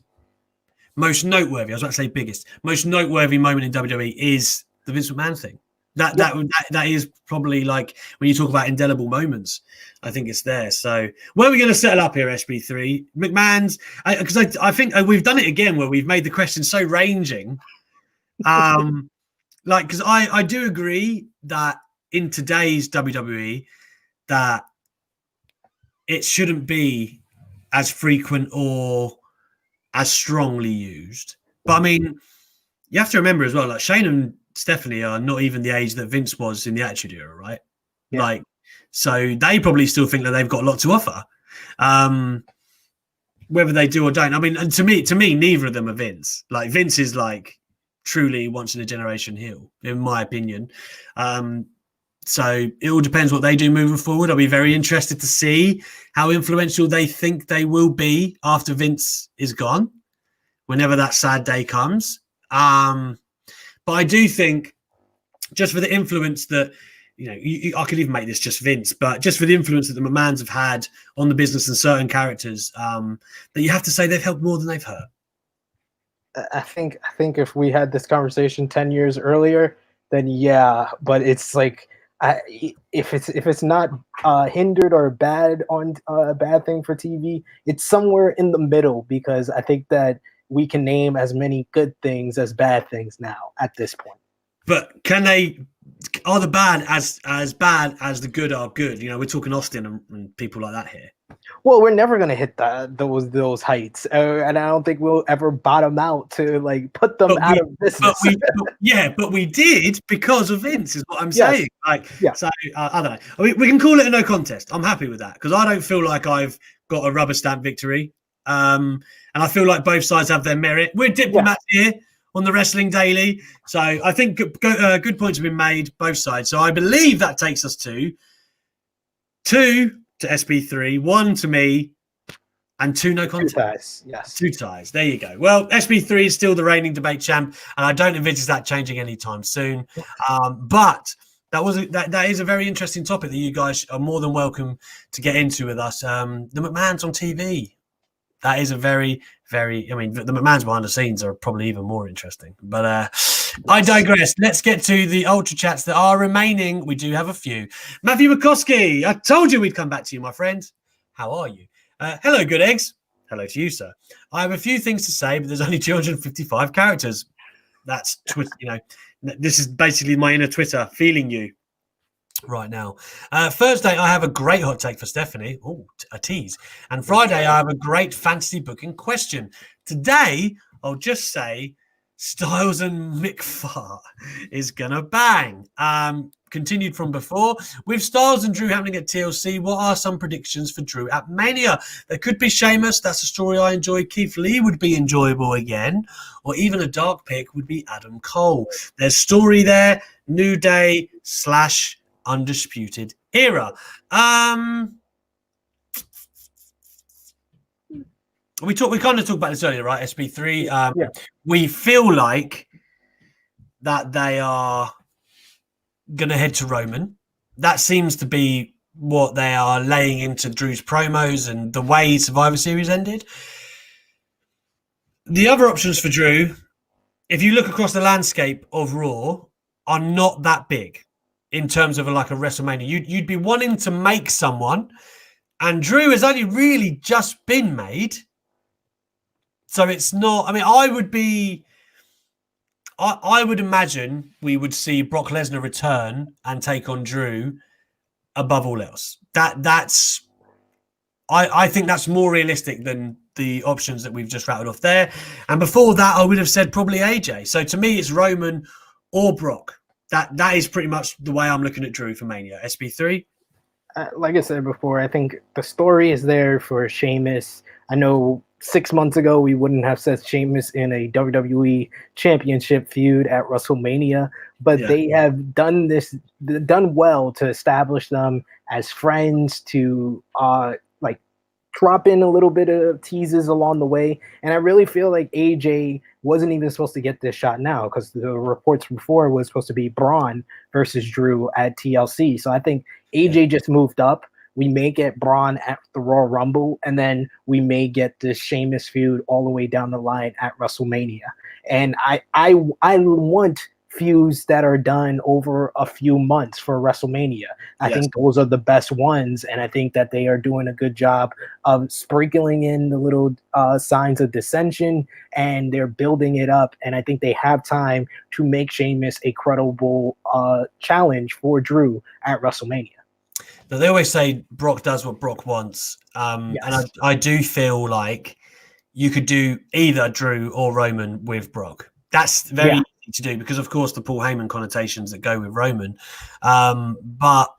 Speaker 1: most noteworthy, I was about to say biggest, most noteworthy moment in WWE is the Vince McMahon thing. That is probably, like, when you talk about indelible moments, I think it's there. So where are we going to settle up here, SP3? McMahon's, because I think we've done it again where we've made the question so ranging. Because I do agree that in today's WWE that it shouldn't be as frequent or as strongly used. But I mean, you have to remember as well, like, Shane and Stephanie are not even the age that Vince was in the Attitude Era, right? Yeah. Like, so they probably still think that they've got a lot to offer, whether they do or don't. I mean, and to me, neither of them are Vince. Like, Vince is like truly once in a generation heel, in my opinion. So it all depends what they do moving forward. I'll be very interested to see how influential they think they will be after Vince is gone, whenever that sad day comes. But I do think, just for the influence that, I could even make this just Vince, but just for the influence that the McMahons have had on the business and certain characters, that you have to say they've helped more than they've hurt.
Speaker 2: I think if we had this conversation 10 years earlier, then yeah, but it's like, if it's not hindered or bad on a bad thing for TV, it's somewhere in the middle, because I think that we can name as many good things as bad things now at this point. But
Speaker 1: are the bad as bad as the good are good? We're talking Austin and people like that here.
Speaker 2: Well, we're never going to hit those heights, and I don't think we'll ever bottom out to like put them out of business.
Speaker 1: But we did, because of Vince, is what I'm saying. So I don't know. I mean, we can call it a no contest. I'm happy with that, because I don't feel like I've got a rubber stamp victory, and I feel like both sides have their merit. We're diplomats here on the Wrestling Daily, so I think good points have been made both sides. So I believe that takes us to 2 to SP3, 1 to me, And 2 no
Speaker 2: 2
Speaker 1: contest.
Speaker 2: ties. Yes.
Speaker 1: 2 ties. There you go. Well, SP3 is still the reigning debate champ, and I don't envisage that changing anytime soon. But that is a very interesting topic that you guys are more than welcome to get into with us. The McMahons on TV. That is a very, very. I mean, the McMahons behind the scenes are probably even more interesting. But I digress. Let's get to the Ultra Chats that are remaining. We do have a few. Matthew McCoskey, I told you we'd come back to you, my friend. How are you? Hello, good eggs. Hello to you, sir. I have a few things to say, but there's only 255 characters. That's Twitter. This is basically my inner Twitter feeling you right now. Thursday, I have a great hot take for Stephanie. Oh, a tease. And Friday, I have a great fantasy booking question. Today, I'll just say Styles and Mick Fart is gonna bang. Continued from before, with Styles and Drew happening at TLC, what are some predictions for Drew at Mania? There could be Sheamus, that's a story I enjoy. Keith Lee would be enjoyable again, or even a dark pick would be Adam Cole. There's story there, New Day / Undisputed Era. We kind of talked about this earlier, right? SP3. We feel like that they are going to head to Roman. That seems to be what they are laying into Drew's promos and the way Survivor Series ended. The other options for Drew, if you look across the landscape of Raw, are not that big in terms of a WrestleMania. You'd be wanting to make someone, and Drew has only really just been made. So it's not, I mean, I would imagine we would see Brock Lesnar return and take on Drew above all else. I think that's more realistic than the options that we've just rattled off there. And before that, I would have said probably AJ. So to me, it's Roman or Brock. That is pretty much the way I'm looking at Drew for Mania. SP3?
Speaker 2: Like I said before, I think the story is there for Sheamus. I know 6 months ago, we wouldn't have said Sheamus in a WWE championship feud at WrestleMania, but they have done well to establish them as friends, to drop in a little bit of teases along the way. And I really feel like AJ wasn't even supposed to get this shot now, because the reports before was supposed to be Braun versus Drew at TLC. So I think AJ just moved up. We may get Braun at the Royal Rumble, and then we may get this Sheamus feud all the way down the line at WrestleMania. And I want feuds that are done over a few months for WrestleMania. I think those are the best ones, and I think that they are doing a good job of sprinkling in the little signs of dissension, and they're building it up. And I think they have time to make Sheamus a credible challenge for Drew at WrestleMania.
Speaker 1: Now, they always say Brock does what Brock wants. And I do feel like you could do either Drew or Roman with Brock. That's very easy to do because, of course, the Paul Heyman connotations that go with Roman. But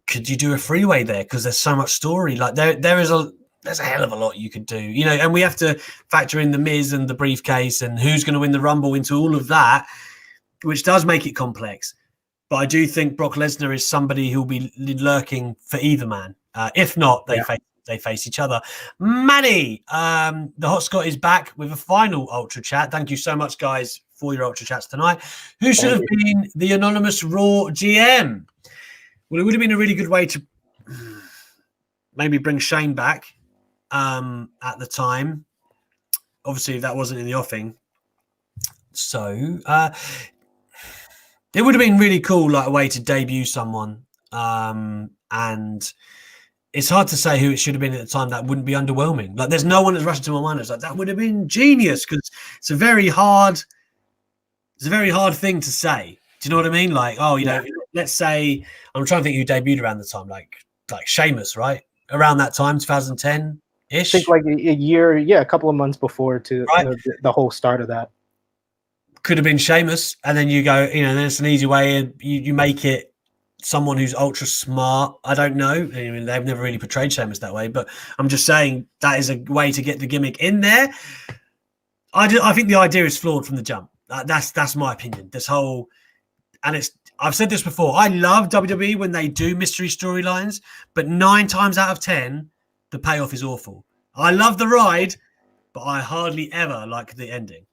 Speaker 1: could you do a freeway there? Because there's so much story. Like there's a hell of a lot you could do, and we have to factor in the Miz and the briefcase and who's going to win the Rumble into all of that, which does make it complex. But I do think Brock Lesnar is somebody who'll be lurking for either man. If not, they face each other. Manny, the Hot Scott is back with a final Ultra Chat. Thank you so much, guys, for your Ultra Chats tonight. Who should have been the anonymous Raw GM? Well, it would have been a really good way to maybe bring Shane back at the time. Obviously, that wasn't in the offing. So it would have been really cool, like a way to debut someone. And it's hard to say who it should have been at the time that wouldn't be underwhelming. Like, there's no one that's rushing to my mind. It's like, that would have been genius, because it's a very hard thing to say. Do you know what I mean? Like, let's say, I'm trying to think who debuted around the time, like Sheamus, right? Around that time, 2010-ish.
Speaker 2: I think like a year, a couple of months before the whole start of that.
Speaker 1: Could have been Sheamus, and then you go, then it's an easy way, and you make it someone who's ultra smart. I don't know. I mean, they've never really portrayed Sheamus that way, but I'm just saying that is a way to get the gimmick in there. I think the idea is flawed from the jump. That's my opinion. This whole, and I've said this before. I love WWE when they do mystery storylines, but 9 times out of 10, the payoff is awful. I love the ride, but I hardly ever like the ending.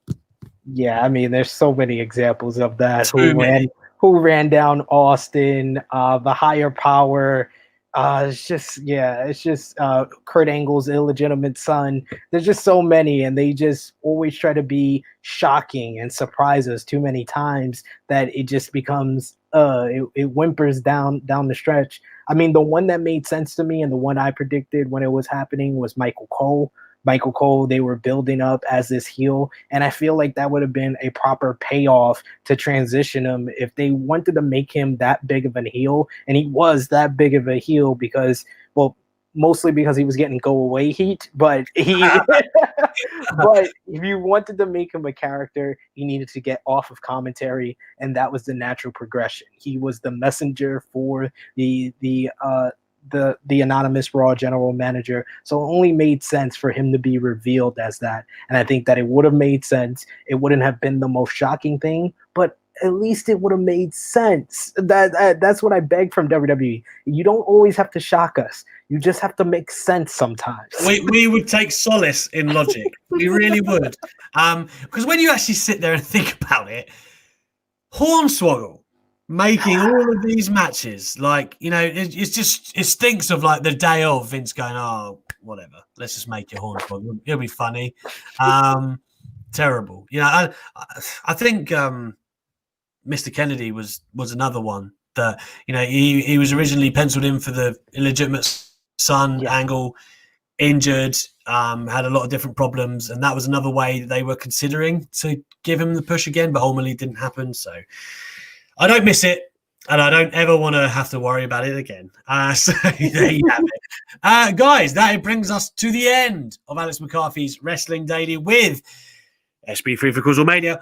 Speaker 2: Yeah, I mean, there's so many examples of that.
Speaker 1: Too many.
Speaker 2: Who ran down Austin, the higher power. It's just Kurt Angle's illegitimate son. There's just so many, and they just always try to be shocking and surprise us too many times that it just becomes it whimpers down the stretch. I mean, the one that made sense to me and the one I predicted when it was happening was Michael Cole. Michael Cole, they were building up as this heel, and I feel like that would have been a proper payoff to transition him if they wanted to make him that big of a heel, and he was that big of a heel because, well, mostly because he was getting go away heat, but but if you wanted to make him a character, he needed to get off of commentary, and that was the natural progression. He was the messenger for the anonymous Raw general manager, so it only made sense for him to be revealed as that. And I think that it would have made sense. It wouldn't have been the most shocking thing, but at least it would have made sense. That's what I beg from WWE. You don't always have to shock us. You just have to make sense sometimes.
Speaker 1: We would take solace in logic. We really would. Because when you actually sit there and think about it, Hornswoggle making all of these matches, like, you know, it stinks of like the day of Vince going, oh, whatever, let's just make it Hornswoggle. It'll be funny. Terrible. You know, I think Mr. Kennedy was another one that, you know, he was originally penciled in for the illegitimate son angle, injured, had a lot of different problems, and that was another way they were considering to give him the push again, but ultimately didn't happen. So I don't miss it, and I don't ever want to have to worry about it again. So there you have it. Guys, that brings us to the end of Alex McCarthy's Wrestling Daily with SP3 for WrestleMania.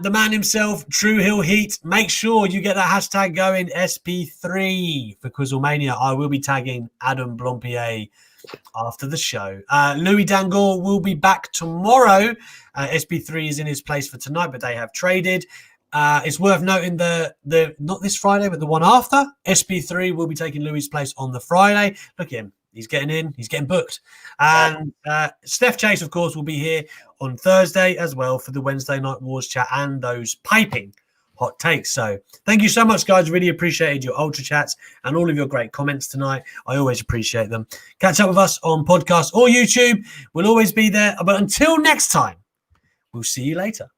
Speaker 1: The man himself, True Hill Heat. Make sure you get that hashtag going, SP3 for WrestleMania. I will be tagging Adam Blompier after the show. Louis Dangour will be back tomorrow. SP3 is in his place for tonight, but they have traded. It's worth noting the not this Friday, but the one after. SP3 will be taking Louis' place on the Friday. Look at him. He's getting in. He's getting booked. And Steph Chase, of course, will be here on Thursday as well for the Wednesday Night Wars chat and those piping hot takes. So thank you so much, guys. Really appreciated your Ultra Chats and all of your great comments tonight. I always appreciate them. Catch up with us on podcast or YouTube. We'll always be there. But until next time, we'll see you later.